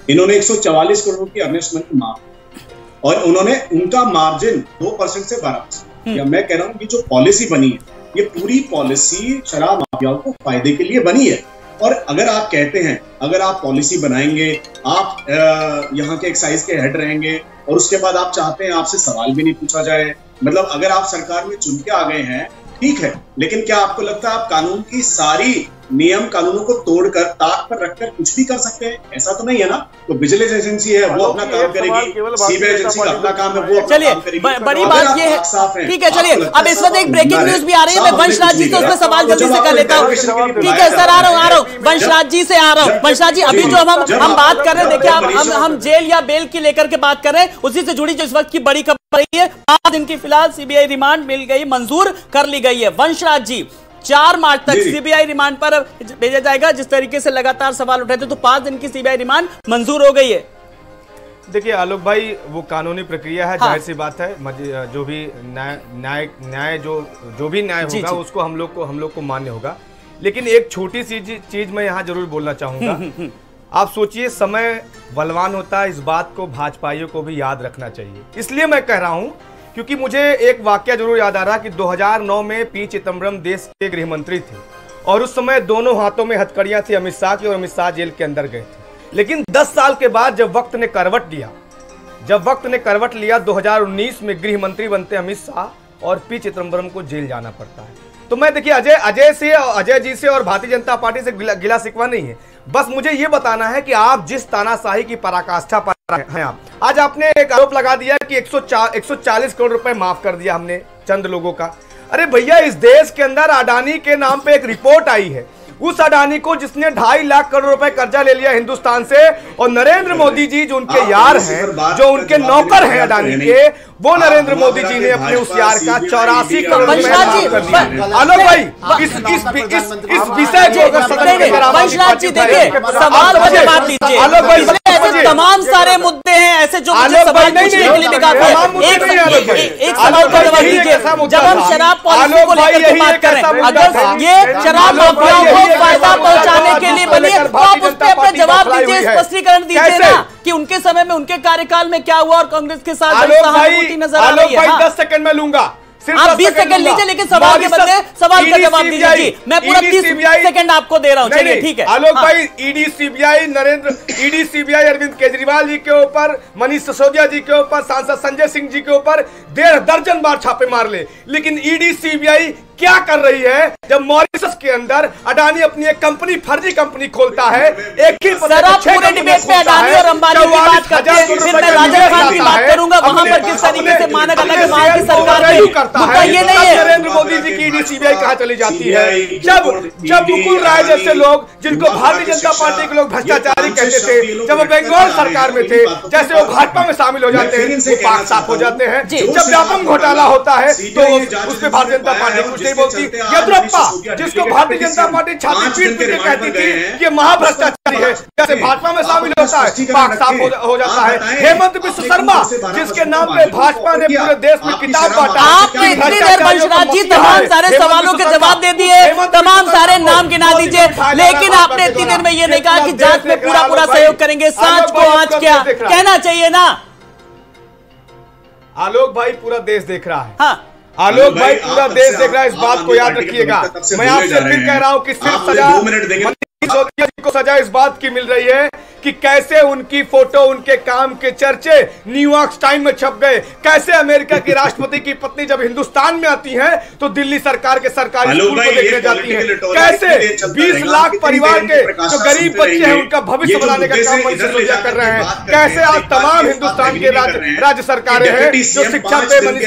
इन्होंने 144 करोड़ की अर्नेस्ट मनी माफ, और उन्होंने उनका मार्जिन 2% से 12%। या मैं कह रहा हूं कि जो पॉलिसी बनी है ये पूरी पॉलिसी शराब माफियाओं को फायदे के लिए बनी है। और अगर आप कहते हैं, अगर आप पॉलिसी बनाएंगे, आप यहाँ के एक्साइज के हेड रहेंगे और उसके बाद आप चाहते हैं आपसे सवाल भी नहीं पूछा जाए, मतलब अगर आप सरकार में चुन के आ गए हैं ठीक है, लेकिन क्या आपको लगता है आप कानून की सारी नियम कानूनों को तोड़कर ताक पर रखकर कुछ भी कर सकते हैं? ऐसा तो नहीं है ना। तो विजिलेंस एजेंसी है वो अपना काम करेगी, सीबीआई एजेंसी का अपना काम है वो अपना काम करेगी। बड़ी बात ये है, ठीक है चलिए, अब इस वक्त एक ब्रेकिंग न्यूज भी आ रही है, मैं वंशराज जी से उसमें सवाल जल्दी से कर लेता हूँ। ठीक है सर, आ रहा हूँ वंशराज जी से आ रहा हूँ। वंशराज जी, अभी जो हम बात कर रहे हैं, देखिए हम जेल या बेल की लेकर के बात कर रहे हैं, उसी से जुड़ी जो इस वक्त की बड़ी खबर रही है, 5 दिन की फिलहाल सीबीआई रिमांड मिल गई, मंजूर कर ली गई है। वंशराज जी, 4 मार्च तक सीबीआई रिमांड पर भेजा जाएगा, जिस तरीके से लगातार सवाल उठे थे, तो 5 दिन की सीबीआई रिमांड मंजूर हो गई है। देखिए आलोक भाई, वो कानूनी प्रक्रिया है, जाहिर सी बात है, जो भी न्याय जो भी न्याय होगा उसको हम लोग को मान्य होगा। लेकिन एक छोटी सी चीज मैं यहाँ जरूर बोलना चाहूंगा। आप सोचिए, समय बलवान होता है, इस बात को भाजपाइयों को भी याद रखना चाहिए। इसलिए मैं कह रहा हूं क्योंकि मुझे एक वाकया जरूर याद आ रहा कि 2009 में पी चिदम्बरम देश के गृह मंत्री थे और उस समय दोनों हाथों में हथकड़ियां थी अमित शाह की, और अमित शाह जेल के अंदर गए थे। लेकिन 10 साल के बाद जब वक्त ने करवट लिया 2019 में गृह मंत्री बनते अमित शाह और पी चिदम्बरम को जेल जाना पड़ता है। तो मैं देखिए अजय जी से और भारतीय जनता पार्टी से गिला शिकवा नहीं है, बस मुझे ये बताना है कि आप जिस तानाशाही की पराकाष्ठा पर हैं, आज आपने एक आरोप लगा दिया कि 140 करोड़ रुपए माफ कर दिया हमने चंद लोगों का। अरे भैया, इस देश के अंदर अडानी के नाम पे एक रिपोर्ट आई है, उस अडानी को जिसने 2.5 लाख करोड़ रुपए कर्जा ले लिया हिंदुस्तान से, और नरेंद्र मोदी जी जो उनके यार हैं, जो उनके नौकर हैं अडानी के, वो नरेंद्र मोदी जी ने अपने उस यार का 84 करोड़ रुपए माफ कर दिया। आलोक भाई, इस विषय को अगर सदन में वंशराज जी देखिए, सवाल का जवाब दीजिए। आलोक भाई, ऐसे तमाम सारे मुद्दे हैं ऐसे जो मुझे सवाल पूछने के लिए भी काफी है। एक सवाल का जवाब दीजिए, जब हम शराब पॉलिसी को लेकर के बात करें, अगर ये शराब माफियाओं को फायदा पहुंचाने के लिए बनी है, तो आप उस पर अपना जवाब दीजिए, स्पष्टीकरण दीजिए ना कि उनके समय में, उनके कार्यकाल में क्या हुआ और कांग्रेस के साथ सहानुभूति नजर आ रही है। 10 सेकंड में लूंगा, आप 20 सेकंड लीजिए, लेकिन सवाल के बदले सवाल का जवाब दीजिए जी। मैं पूरा 30 सेकंड आपको दे रहा हूं, चलिए ठीक है। आलोक भाई, ईडी सीबीआई अरविंद केजरीवाल जी के ऊपर, मनीष सिसोदिया जी के ऊपर, सांसद संजय सिंह जी के ऊपर 1.5 दर्जन बार छापे मार ले, लेकिन ईडी सीबीआई क्या कर रही है जब मॉरिशस के अंदर अडानी अपनी एक कंपनी, फर्जी कंपनी खोलता है, एक ही पूरे डिबेट में अडानी और अंबानी की बात करते हैं, फिर मैं राजस्थान की बात करूंगा, वहां पर किस तरीके से मानक अलग वहां की सरकार करता है, ये नहीं है। नरेंद्र मोदी जी की ईडी सीबीआई कहां चली जाती है? जब मुकुल राय जैसे लोग, जिनको भारतीय जनता पार्टी के लोग भ्रष्टाचारी कहते थे, जब वो बंगाल सरकार में थे, जैसे वो भाजपा में शामिल हो जाते हैं, वो पाक साफ हो जाते हैं। जब व्यापम घोटाला होता है तो उस पर भारतीय जनता पार्टी कुछ नहीं बोलती। येदियुरप्पा, जिसको भारतीय जनता पार्टी छाती पीट पीट के कहती थी कि महाभ्रष्टाचारी है, जैसे भाजपा में शामिल होता है पाक साफ हो जाता है। हेमंत बिश्व शर्मा, जिसके नाम पे भाजपा ने पूरे देश में किताब बांटा। आपने इतनी देर वंशराज जी तमाम सारे सवालों के जवाब दे दिए, तमाम सारे नाम गिना दीजिए, लेकिन आपने इतनी देर में ये नहीं कहा कि जांच में पूरा सहयोग करेंगे। सांच को आज क्या कहना चाहिए ना? आलोक भाई, पूरा देश देख रहा है। हाँ, आलोक भाई, पूरा देश देख रहा है, इस बात को याद रखिएगा। मैं आपसे फिर कह रहा हूं कि सिर्फ सजा सिसोदिया जी को सजा इस बात की मिल रही है कि कैसे उनकी फोटो, उनके काम के चर्चे न्यूयॉर्क टाइम में छप गए, कैसे अमेरिका की राष्ट्रपति की पत्नी जब हिंदुस्तान में आती है तो दिल्ली सरकार के सरकारी स्कूल को देखने जाती है, कैसे 20 लाख परिवार के जो गरीब बच्चे हैं उनका भविष्य बनाने का काम मनीष सिसोदिया कर रहे हैं, कैसे आज तमाम हिंदुस्तान के राज्य सरकारें हैं जो शिक्षा पे मनीष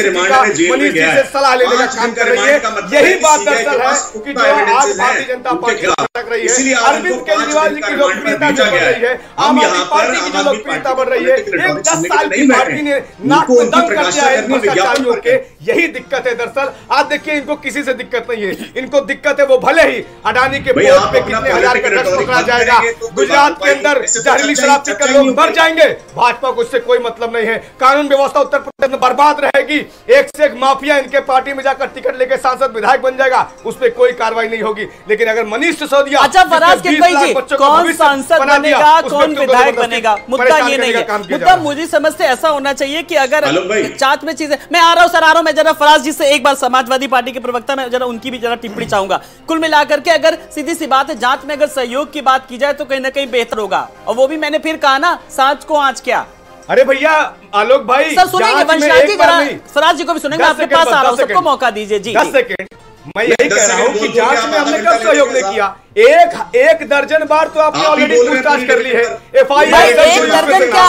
जी से सलाह लेने का काम कर रही है। यही बात दरअसल है कि जो आज भारतीय जनता पार्टी लग रही है, अरविंद केजरीवाल जी की लोकप्रियता जो बढ़ रही है, आम आदमी पार्टी की जो लोकप्रियता बढ़ रही है, एक 10 साल की पार्टी ने नाक में दम कर दिया है भ्रष्टाचारियों के। यही दिक्कत है दरअसल। आज देखिए, इनको किसी से दिक्कत नहीं है, इनको दिक्कत है वो भले ही अडानी के बोर्ड पे कितने हजार का ड्रग्स पकड़ा जाएगा, गुजरात के अंदर जहरीली शराब पीकर लोग मर जाएंगे, भाजपा को इससे कोई मतलब नहीं है। कानून व्यवस्था उत्तर बर्बाद रहेगी, एक से एक माफिया इनके पार्टी में जाकर टिकट लेके सांसद विधायक बन जाएगा, उस पर कोई कार्रवाई नहीं होगी। लेकिन अगर मनीष सिसोदिया, अच्छा फराज के भाई जी, कौन सांसद बनेगा, कौन विधायक बनेगा, मुद्दा ये नहीं है। मुद्दा मुझे समझते ऐसा होना चाहिए कि अगर जांच में चीजें, मैं आ रहा हूं सर, आ रहा हूं, मैं जरा फराज जी से एक बार समाजवादी पार्टी के प्रवक्ता, मैं जरा उनकी भी जरा टिप्पणी चाहूंगा। कुल मिलाकर के अगर सीधी सी बात है, जांच में अगर सहयोग की बात की जाए तो कहीं ना कहीं बेहतर होगा। और वो भी मैंने फिर कहा ना, सांच को आंच क्या। अरे भैया आलोक भाई, सर सुनेंगे, वंशराज जी जरा फराज जी को भी सुनेंगे, आपके पास आ रहा हूं, सबको मौका दीजिए जी। 10 सेकंड मैं यही कह रहा हूं कि जांच में हमने कब सहयोग नहीं किया। एक दर्जन बार तो आपने ऑलरेडी पूछताछ कर ली है। एफआईआर एक दर्जन क्या,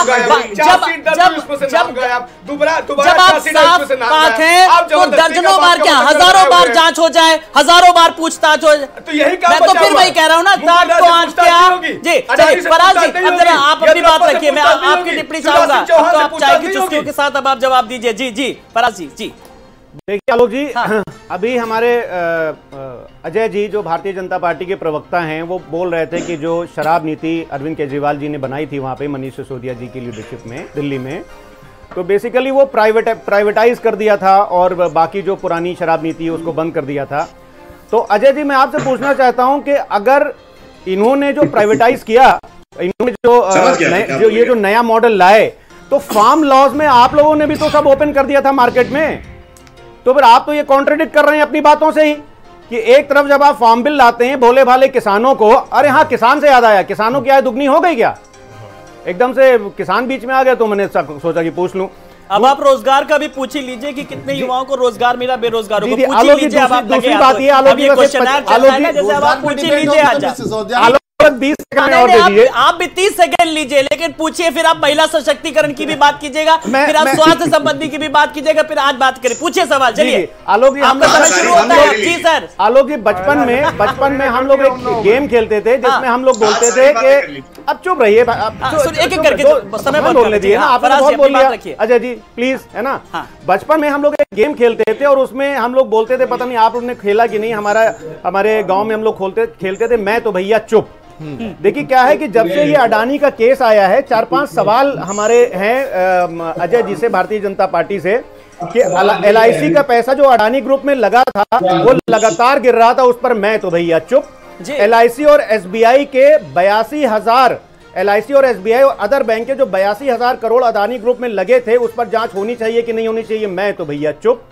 जब आप साफ पाक हैं तो दर्जनों बार क्या, हजारों बार जांच हो जाए, हजारों बार पूछताछ हो जाए, तो यही काम। मैं तो फिर वही कह रहा हूं ना, दांत को आंच क्या जी। चलिए फराज जी, अब जरा आप अपनी बात रखिए, मैं आपकी टिप्पणी चाहूंगा, तो आप चाय की चुस्कियों के साथ अब आप जवाब दीजिए। जी जी फराज जी। जी देखिए आलोक जी, हाँ। अभी हमारे अजय जी जो भारतीय जनता पार्टी के प्रवक्ता हैं, वो बोल रहे थे कि जो शराब नीति अरविंद केजरीवाल जी ने बनाई थी वहां पे मनीष सिसोदिया जी की लीडरशिप में दिल्ली में, तो बेसिकली वो प्राइवेटाइज कर दिया था और बाकी जो पुरानी शराब नीति है उसको बंद कर दिया था। तो अजय जी मैं आपसे पूछना चाहता हूं कि अगर इन्होंने जो प्राइवेटाइज किया, इन्होंने जो ये जो नया मॉडल लाए, तो फार्म लॉज में आप लोगों ने भी तो सब ओपन कर दिया था मार्केट में, तो फिर आप तो ये कॉन्ट्रडिक्ट कर रहे हैं अपनी बातों से ही कि एक तरफ जब आप फार्म बिल लाते हैं भोले भाले किसानों को, अरे हाँ किसान से याद आया, किसानों की आय दुगनी हो गई क्या? एकदम से किसान बीच में आ गया, तो मैंने सोचा कि पूछ लूं। अब आप रोजगार का भी पूछ ही लीजिए कि कितने युवाओं को रोजगार मिला, बेरोजगारों को पूछ लीजिए। दूसरी बात ये आलोक जी, आप भी 30 सेकंड लीजिए, लेकिन पूछिए, फिर आप महिला सशक्तिकरण की भी बात कीजिएगा, फिर आप स्वास्थ्य संबंधी की भी बात कीजिएगा, फिर आज बात करें, पूछिए सवाल। चलिए आलोक जी, आपका समय शुरू होता है। जी सर। आलोक जी, बचपन में हम लोग एक गेम खेलते थे जिसमें हम लोग बोलते थे कि अब चुप रहिए, एक एक करके समय बोलने दिए ना, आपने बहुत बोल लिया। अजय जी प्लीज, है ना। बचपन में हम लोग एक गेम खेलते थे और उसमें हम लोग बोलते थे, पता नहीं आप लोगों ने खेला कि नहीं, हमारे गांव में हम लोग खेलते थे, मैं तो भैया चुप। देखिए क्या है कि जब से ये अडानी का केस आया है, 4-5 सवाल हमारे हैं अजय जी से, भारतीय जनता पार्टी से, कि LIC का पैसा जो अडानी ग्रुप में लगा था वो लगातार गिर रहा था, उस पर मैं तो भैया चुप। LIC और SBI के 82,000, LIC और SBI और अदर बैंक के जो 82,000 करोड़ अडानी ग्रुप में लगे थे, उस पर जांच होनी चाहिए कि नहीं होनी चाहिए, मैं तो भैया चुप।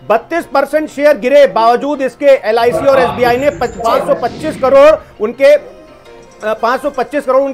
32% शेयर गिरे, बावजूद इसके LIC और SBI ने 525 करोड़ उनके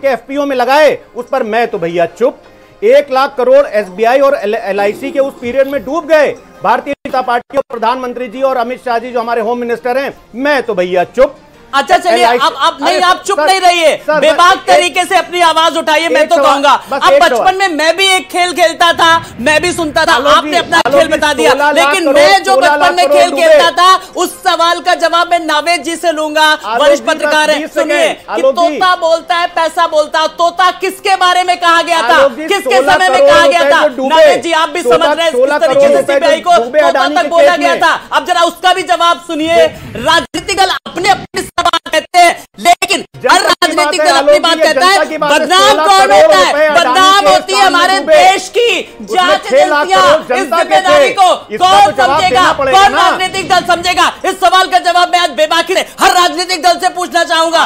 FPO में लगाए, उस पर मैं तो भैया चुप। 1 लाख करोड़ SBI और LIC के उस पीरियड में डूब गए, भारतीय जनता पार्टी और प्रधानमंत्री जी और अमित शाह जी जो हमारे होम मिनिस्टर हैं, मैं तो भैया चुप। अच्छा चलिए, अब नहीं, आप चुप नहीं रहिए, बेबाक तरीके से अपनी आवाज उठाइए, मैं तो कहूंगा। अब बचपन में मैं भी एक खेल खेलता था, मैं भी सुनता था, आपने अपना खेल बता दिया, लेकिन मैं जो बचपन में खेल खेलता था उस सवाल का जवाब मैं नावेद जी से लूंगा, वरिष्ठ पत्रकार है। सुनिए कि तोता बोलता है, पैसा बोलता है, तोता किसके बारे में कहा गया था, किसके समय में कहा गया था? नावेद जी आप भी समझ रहे हैं किस तरीके से CBI को तोता तक बोला गया था। अब जरा उसका भी जवाब सुनिए। राजनीतिक दल अपने बात कहते हैं, लेकिन हर राजनीतिक दल अपनी बात कहता है। बदनाम कौन होता है? बदनाम होती है हमारे देश की जांच एजेंसियां। इस जिम्मेदारी को कौन समझेगा, कौन राजनीतिक दल समझेगा? इस सवाल का जवाब मैं आज बेबाकी ने हर राजनीतिक दल से पूछना चाहूंगा।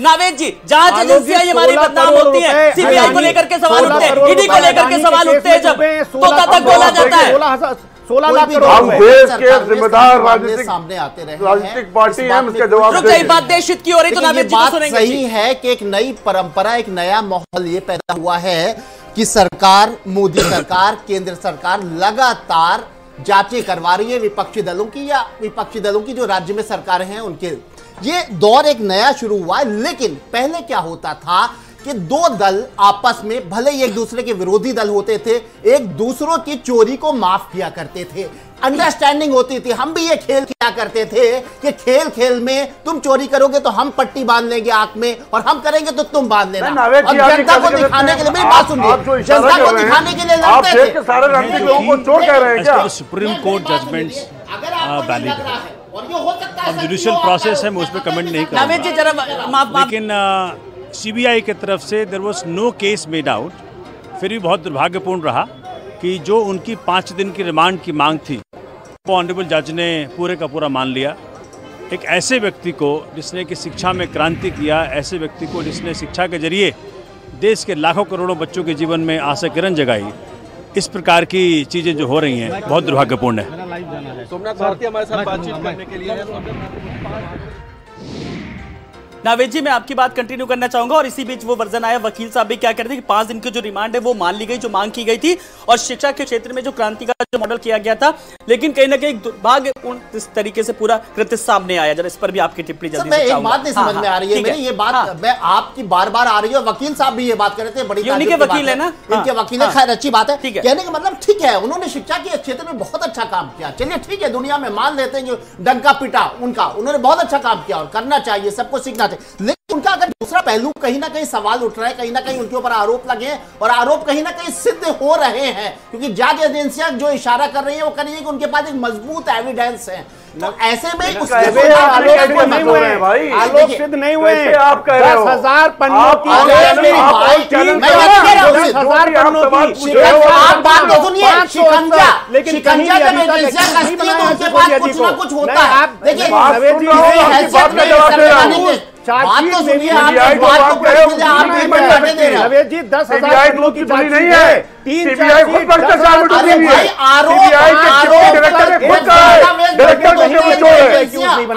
नावेद जी, जांच एजेंसियां हमारी बदनाम होती है, CBI को लेकर के सवाल उठते हैं, ED को लेकर के सवाल उठते हैं, जब तोता तक बोला जाता है। 16 लाख करोड़ हम देश के जिम्मेदार सामने आते रहे, राजनीतिक पार्टी हैं, इसका जवाब बात देशित की हो रही, तो नावेद जी को सुनेंगे। सही है कि एक नई परंपरा, एक नया माहौल ये पैदा हुआ है कि सरकार, मोदी सरकार, केंद्र सरकार लगातार जांचें करवा रही है विपक्षी दलों की, या विपक्षी दलों की जो राज्य में सरकार हैं उनके। ये दौर एक नया शुरू हुआ है, लेकिन पहले क्या होता था कि दो दल आपस में, भले ही एक दूसरे के विरोधी दल होते थे, एक दूसरों की चोरी को माफ किया करते थे, अंडरस्टैंडिंग होती थी। हम भी ये खेल किया करते थे कि खेल में तुम चोरी करोगे तो हम पट्टी बांध लेंगे आंख में, और हम करेंगे तो तुम बांध लेना। और जनता को दिखाने के लिए, मेरी बात सुनिए, जनता को दिखाने के लिए लड़ते थे। सारे राजनीतिक लोगों को चोर कह रहे हैं क्या? सुप्रीम कोर्ट जजमेंट्स वैलिड है, अब जुडिशियल प्रोसेस है, मैं उस पर कमेंट नहीं करूंगा, लेकिन CBI की तरफ से there was no case made out, फिर भी बहुत दुर्भाग्यपूर्ण रहा कि जो उनकी 5 दिन की रिमांड की मांग थी वो ऑनरेबल जज ने पूरे का पूरा मान लिया। एक ऐसे व्यक्ति को जिसने कि शिक्षा में क्रांति किया, ऐसे व्यक्ति को जिसने शिक्षा के जरिए देश के लाखों करोड़ों बच्चों के जीवन में आशा किरण जगाई, इस प्रकार की चीज़ें जो हो रही हैं बहुत दुर्भाग्यपूर्ण है। सोमनाथ भारती हमारे साथ बातचीत करने के लिए। नावेद जी, मैं आपकी बात कंटिन्यू करना चाहूंगा और इसी बीच वो वर्जन आया, वकील साहब भी क्या कहते हैं कि 5 दिन की जो रिमांड है वो मान ली गई, जो मांग की गई थी, और शिक्षा के क्षेत्र में जो क्रांति का जो मॉडल किया गया था, लेकिन कहीं ना कहीं दुर्भाग्यपूर्ण इस तरीके से पूरा कृत्य सामने आया। जरा इस पर भी आपकी टिप्पणी जल्दी से। एक बात नहीं समझ में आ रही है मेरी, ये बात मैं आपकी बार बार आ रही है, वकील साहब भी ये बात कर रहे थे, बड़ी उनके वकील है ना, इनके वकील है, खैर अच्छी बात है। कहने का मतलब ठीक है, उन्होंने शिक्षा के क्षेत्र में बहुत अच्छा काम किया, चलिए ठीक है, दुनिया में मान लेते हैं जो डंका पिटा उनका, उन्होंने बहुत अच्छा काम किया और करना चाहिए, सबको सीखना चाहिए। लेकिन उनका अगर दूसरा पहलू कहीं ना कहीं सवाल उठ रहा है, कहीं ना कहीं उनके ऊपर आरोप लगे और आरोप कहीं ना कहीं सिद्ध हो रहे हैं, क्योंकि जांच एजेंसियां जो इशारा कर रही है वो कर रही है कि उनके पास एक मजबूत एविडेंस है। तो ऐसे में आलोक सिद्ध नहीं हुए, आप कह रहे हो 10,000 पन्नों की, 10,000 पन्नों की आप बात तो सुनिए, शिकंजा, लेकिन शिकंजा जब एजेंसियां कसती है तो उनके पास कुछ ना कुछ होता है। देखिए बात तो सुनिए, आप बात को नवेद जी 10,000 पन्नों की जांच नहीं है, 3-4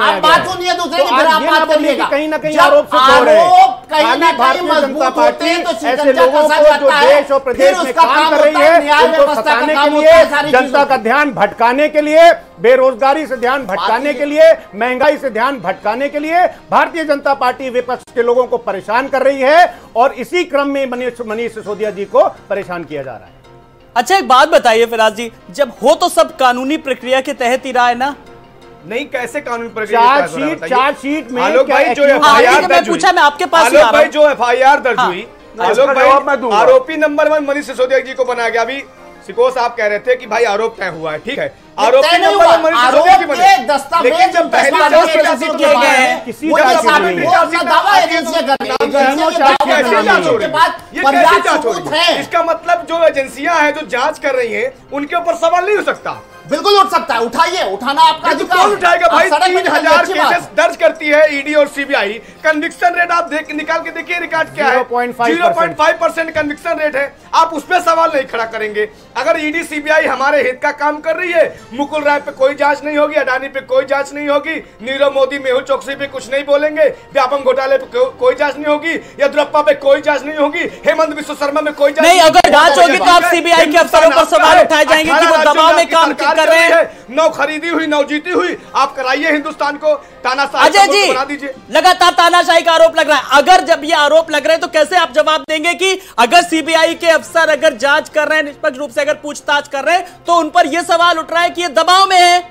आप बात सुनिए दूसरे की, फिर आप बात करिएगा। कहीं ना कहीं आरोप से हो रहे हैं। भारतीय जनता पार्टी ऐसे लोगों को जो देश और प्रदेश में काम कर रही है उनको सताने के लिए, जनता का ध्यान भटकाने के लिए, बेरोजगारी से ध्यान भटकाने के लिए, महंगाई से ध्यान भटकाने के लिए भारतीय जनता पार्टी विपक्ष के लोगों को परेशान कर रही है और इसी क्रम में मनीष सिसोदिया जी को परेशान किया जा रहा है। अच्छा, एक बात बताइए फिराज जी, जब हो तो सब कानूनी प्रक्रिया के तहत ही रहा है ना? नहीं, कैसे कानूनी प्रक्रिया? चार्जशीट में आलोक भाई जो एफआईआर दर्ज हुई, पूछा मैं आपके पास, आलोक भाई जो एफआईआर दर्ज हुई, आलोक भाई आरोपी नंबर 1 मनीष सिसोदिया जी को बनाया गया। अभी सिकोस आप कह रहे थे कि भाई आरोप तय हुआ है, ठीक है, आरोपी नंबर 1 मनीष सिसोदिया जी बने, लेकिन जब पहली जांच प्रदर्शित किए गए हैं किसी दावा एजेंसियां कर रही है, इसका मतलब जो एजेंसियां हैं जो जांच कर रही हैं उनके ऊपर सवाल नहीं हो सकता। बिल्कुल उठ सकता है, उठाइए, उठाना आपका अधिकार। कौन उठाएगा भाई? 3,000 केसेस दर्ज करती है ईडी और सीबीआई। कन्विक्शन रेट आप निकाल के देखिए, रिकॉर्ड क्या है, 0.5% कन्विक्शन रेट है। आप उस पर सवाल नहीं खड़ा करेंगे। अगर ईडी सीबीआई हमारे हित का काम कर रही है, मुकुल राय पे कोई जांच नहीं होगी, अडानी पे कोई जांच नहीं होगी, नीरव मोदी, मेहुल चोकसी पे कुछ नहीं बोलेंगे, व्यापम घोटाले पे कोई जांच नहीं होगी, येदियुरप्पा पे कोई जांच नहीं होगी, हेमंत बिश्व शर्मा में कोई जांच नहीं। अगर जांच होगी तो आप सीबीआई के अफसरों पर सवाल उठाए जाएंगे कि वो दबाव में काम कर रहे हैं। नौ खरीदी हुई, नौ जीती हुई, आप कराइए हिंदुस्तान को तानाशाही अजय जी बना दीजिए। लगातार तानाशाही का आरोप लग रहा है। अगर जब ये आरोप लग रहे हैं तो कैसे आप जवाब देंगे कि अगर सीबीआई के अफसर अगर जांच कर रहे हैं, निष्पक्ष रूप से अगर पूछताछ कर रहे हैं, तो उन पर यह सवाल उठ रहा है कि ये दबाव में है?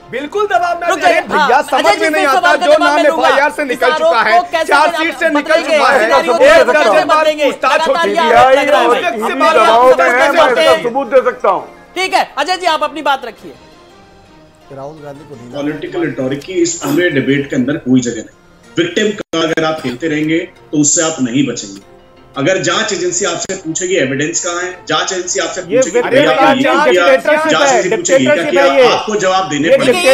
बिल्कुल दबाव में है भैया, समझ में नहीं आता। जो नाम एफआईआर से निकल चुका है, चार्जशीट से निकल चुका है, एक दर्जन बार पूछताछ हो चुकी है, सबूत दे सकता हूं। ठीक है अजय जी, आप अपनी बात रखिए। राहुल गांधी को पॉलिटिकल रिटोरिक की इस पूरे डिबेट के अंदर कोई जगह नहीं। विक्टिम का अगर आप खेलते रहेंगे तो उससे आप नहीं बचेंगे। अगर जांच एजेंसी आपसे पूछेगी एविडेंस कहाँ है, जांच एजेंसी आपसे पूछेगी जांच एजेंसी पूछेगी क्या, आपको जवाब देने पड़ेंगे।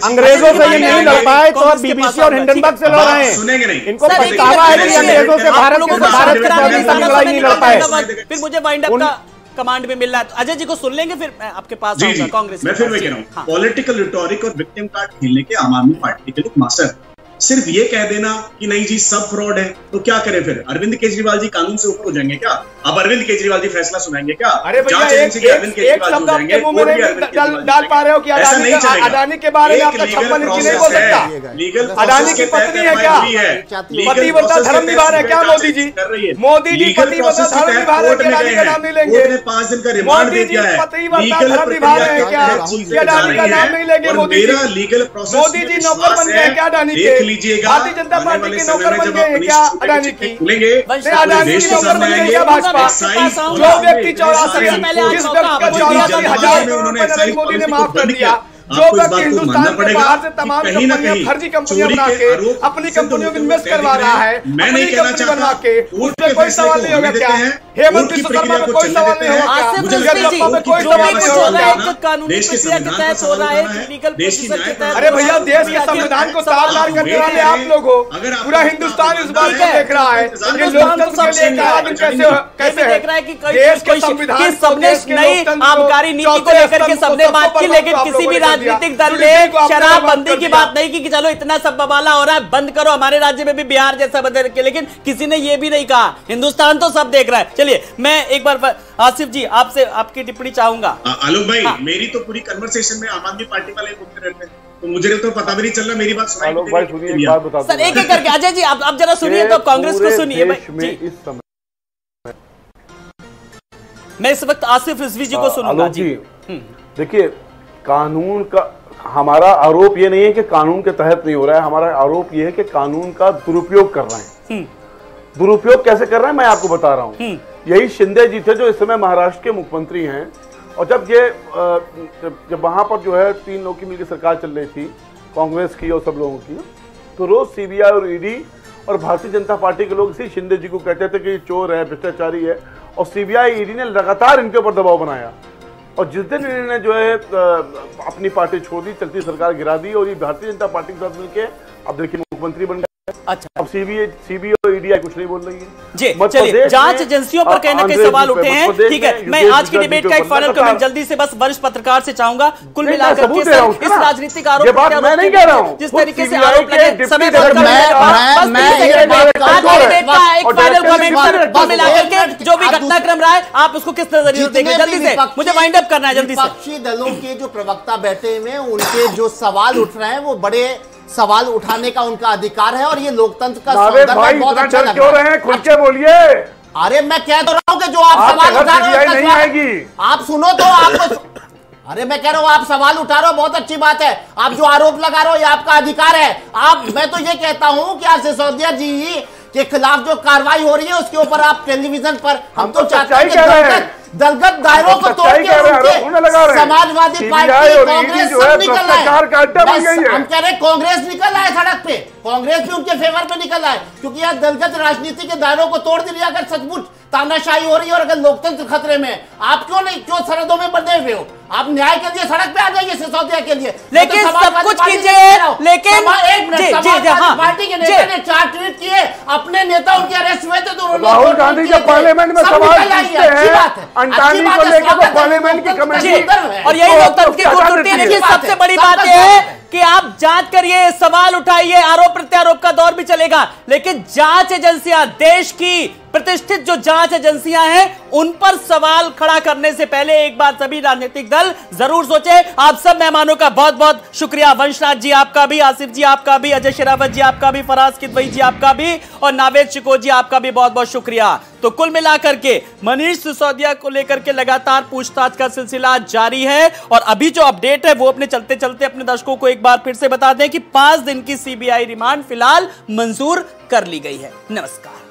अंग्रेजों से ये नहीं लड़ पाए तो अब बीबीसी और हिंडनबर्ग से लड़ रहे हैं, सुनेंगे नहीं, इनको पछतावा है कि अंग्रेजों से भारत की लड़ाई नहीं लड़ पाए। फिर मुझे वाइंड अप का कमांड में मिलना है, तो अजय जी को सुन लेंगे, फिर मैं आपके पास आऊंगा। कांग्रेस मैं फिर कह रहा हूँ, पॉलिटिकल रिटोरिक और विक्टिम कार्ड खेलने के आम आदमी पार्टी के लोग मास्टर। सिर्फ ये कह देना कि नहीं जी सब फ्रॉड है, तो क्या करें फिर? अरविंद केजरीवाल जी कानून से ऊपर हो जाएंगे क्या? अब अरविंद केजरीवाल जी फैसला सुनाएंगे क्या? अरे भैया एक शब्द आपके मुंह में नहीं डाल पा रहे हो कि अडानी के बारे में आपका 56 इंची नहीं बोल सकता। अडानी की पत्नी है क्या? पतिव्रता धर्म निभा रहे हैं क्या मोदी जी? मोदी जी पतिव्रता धर्म निभा रहे हैं, अडानी का नाम नहीं लेंगे। 5 दिन का रिमांड दे दिया है, पतिव्रता धर्म निभा रहे हैं क्या? अडानी का नाम नहीं लेंगे मोदी जी। मोदी जी नौकर बन गए क्या अडानी के? भारतीय जनता पार्टी के नौकर बन गए हैं क्या अडानी की? अडानी की नौकर बन गए क्या भाजपा? जो व्यक्ति 84 जिस व्यक्ति का 84,000 करोड़ रुपए नरेंद्र मोदी ने माफ कर दिया, जो व्यक्ति हिंदुस्तान के बाहर से तमाम कंपनियां, फर्जी कंपनियां बना के अपनी कंपनियों में इन्वेस्ट करवा रहा है, अपनी कंपनी बनवा के, उसमें कोई सवाल नहीं होगा क्या? हेमंत विश्व शर्मा पे कोई सवाल नहीं होगा क्या? येदियुरप्पा पे कोई सवाल नहीं होगा? कानूनी प्रक्रिया के तहत हो रहा है, टेक्निकल प्रोसीजर के तहत। अरे भैया, देश के संविधान को तार-तार करने वाले आप लोग हो। पूरा हिंदुस्तान इस बात को देख रहा है कि लोकतंत्र के लिए कैसे देख रहा है कि देश के संविधान सबने नई आबकारी नीति को लेकर के सबने बात की, लेकिन किसी भी राजनीतिक दल ने शराबबंदी की बात नहीं की कि चलो इतना सब बवाला हो रहा है, बंद करो। हमारे राज्य में भी बिहार जैसा बदल के, लेकिन किसी ने ये भी नहीं कहा। हिंदुस्तान तो सब देख रहा है। चलिए, मैं एक बार आसिफ जी आपसे आपकी टिप्पणी चाहूंगा। आलोक भाई, मेरी तो पूरी कन्वर्सेशन में आम आदमी पार्टी वाले बोलते रहते हैं, तो मुझे तो पता भी नहीं चल रहा। मेरी बात सुनाई आलोक भाई सुनिए, एक बात बता सर, एक एक करके। अजय जी आप जरा सुनिए, तो कांग्रेस को सुनिए। इस समय मैं इस वक्त आसिफ रिजवी जी को सुनूंगा। जी देखिए, कानून का हमारा आरोप ये नहीं है कि कानून के तहत नहीं हो रहा है, हमारा आरोप ये है कि कानून का दुरुपयोग कर रहे हैं। दुरुपयोग कैसे कर रहे हैं मैं आपको बता रहा हूं। यही शिंदे जी थे जो इस समय महाराष्ट्र के मुख्यमंत्री हैं, और जब वहां पर जो है 3 लोगों की मिलकर सरकार चल रही थी, कांग्रेस की और सब लोगों की, तो रोज सीबीआई और ईडी और भारतीय जनता पार्टी के लोग इसी शिंदे जी को कहते थे कि ये चोर है, भ्रष्टाचारी है, और सीबीआई ईडी ने लगातार इनके ऊपर दबाव बनाया। और जिस दिन इन्होंने जो है अपनी पार्टी छोड़ दी, चलती सरकार गिरा दी, और ये भारतीय जनता पार्टी के साथ मिलकर अब देखिए मुख्यमंत्री बन गए। अच्छा, अब सीबीआई और ईडी कुछ नहीं बोल रही है जी। चलिए, जांच एजेंसियों पर कहने के सवाल उठे हैं, ठीक है। मैं आज की डिबेट का एक फाइनल कमेंट जल्दी से बस वरिष्ठ पत्रकार से चाहूंगा। कुल मिलाकर के इस राजनीतिक आरोप मैं नहीं कह रहा हूं, जिस तरीके से आरोप लगे, समय एक फाइनल कमेंट सर, कुल मिलाकर के जो भी घटनाक्रम रहा है आप उसको किस नजरिए से देखें? जल्दी से, मुझे वाइंड अप करना है जल्दी से। विपक्षी दलों के जो प्रवक्ता बैठे हुए हैं, उनके जो सवाल उठ रहे हैं, वो बड़े सवाल उठाने का उनका अधिकार है, और ये लोकतंत्र का सौंदर्य बहुत अच्छा लग रहा है। खुल के बोलिए। अरे मैं कह तो रहा हूं कि जो आप सवाल उठा रहे हो नहीं आएगी, आप सुनो तो आपको। अरे मैं कह रहा हूं, आप सवाल उठा रहे हो, बहुत अच्छी बात है। आप जो आरोप लगा रहे हो, ये आपका अधिकार है। मैं तो ये कहता हूं कि आज सिसोदिया जी के खिलाफ जो कार्रवाई हो रही है, उसके ऊपर आप टेलीविजन पर, हम तो चाहते हैं कि दलगत दायरों को तोड़ के उनके समाजवादी पार्टी, कांग्रेस सब निकल रहा है। हम कह रहे हैं कांग्रेस निकल रहा है सड़क पे, कांग्रेस भी उनके फेवर में निकल रहा है, क्योंकि यह दलगत राजनीति के दायरों को तोड़ दी। अगर सचमुच तानाशाही हो रही है और अगर लोकतंत्र खतरे में, आप क्यों सरहदों में बंधे हुए हो? आप न्याय के लिए सड़क पे आ जाइए, सिसोदिया के लिए। लेकिन सब कुछ कीजिए, लेकिन पार्टी के नेता ने 4 ट्वीट किए, अपने नेता उनके अरेस्ट हुए थे, तो राहुल गांधी जब पार्लियामेंट में सवाल पूछते हैं, अंटानी को लेकर तो पार्लियामेंट की कमेटी, और यही लोकतंत्र की खूबसूरती है। देखिए, सबसे बड़ी बात यह है कि आप जांच करिए, सवाल उठाइए, आरोप प्रत्यारोप का दौर भी चलेगा, लेकिन जांच एजेंसियां, देश की प्रतिष्ठित जो जांच एजेंसियां हैं, उन पर सवाल खड़ा करने से पहले एक बार सभी राजनीतिक दल जरूर सोचे। आप सब मेहमानों का बहुत बहुत शुक्रिया। वंशराज जी आपका भी, आसिफ जी आपका भी, अजय शेरावत जी आपका भी, फराज किदवई जी आपका भी, और नावेद शिकोह जी आपका भी बहुत बहुत शुक्रिया। तो कुल मिलाकर के मनीष सिसोदिया को लेकर के लगातार पूछताछ का सिलसिला जारी है, और अभी जो अपडेट है वो अपने चलते चलते अपने दर्शकों को एक बार फिर से बता दें कि 5 दिन की सीबीआई रिमांड फिलहाल मंजूर कर ली गई है। नमस्कार।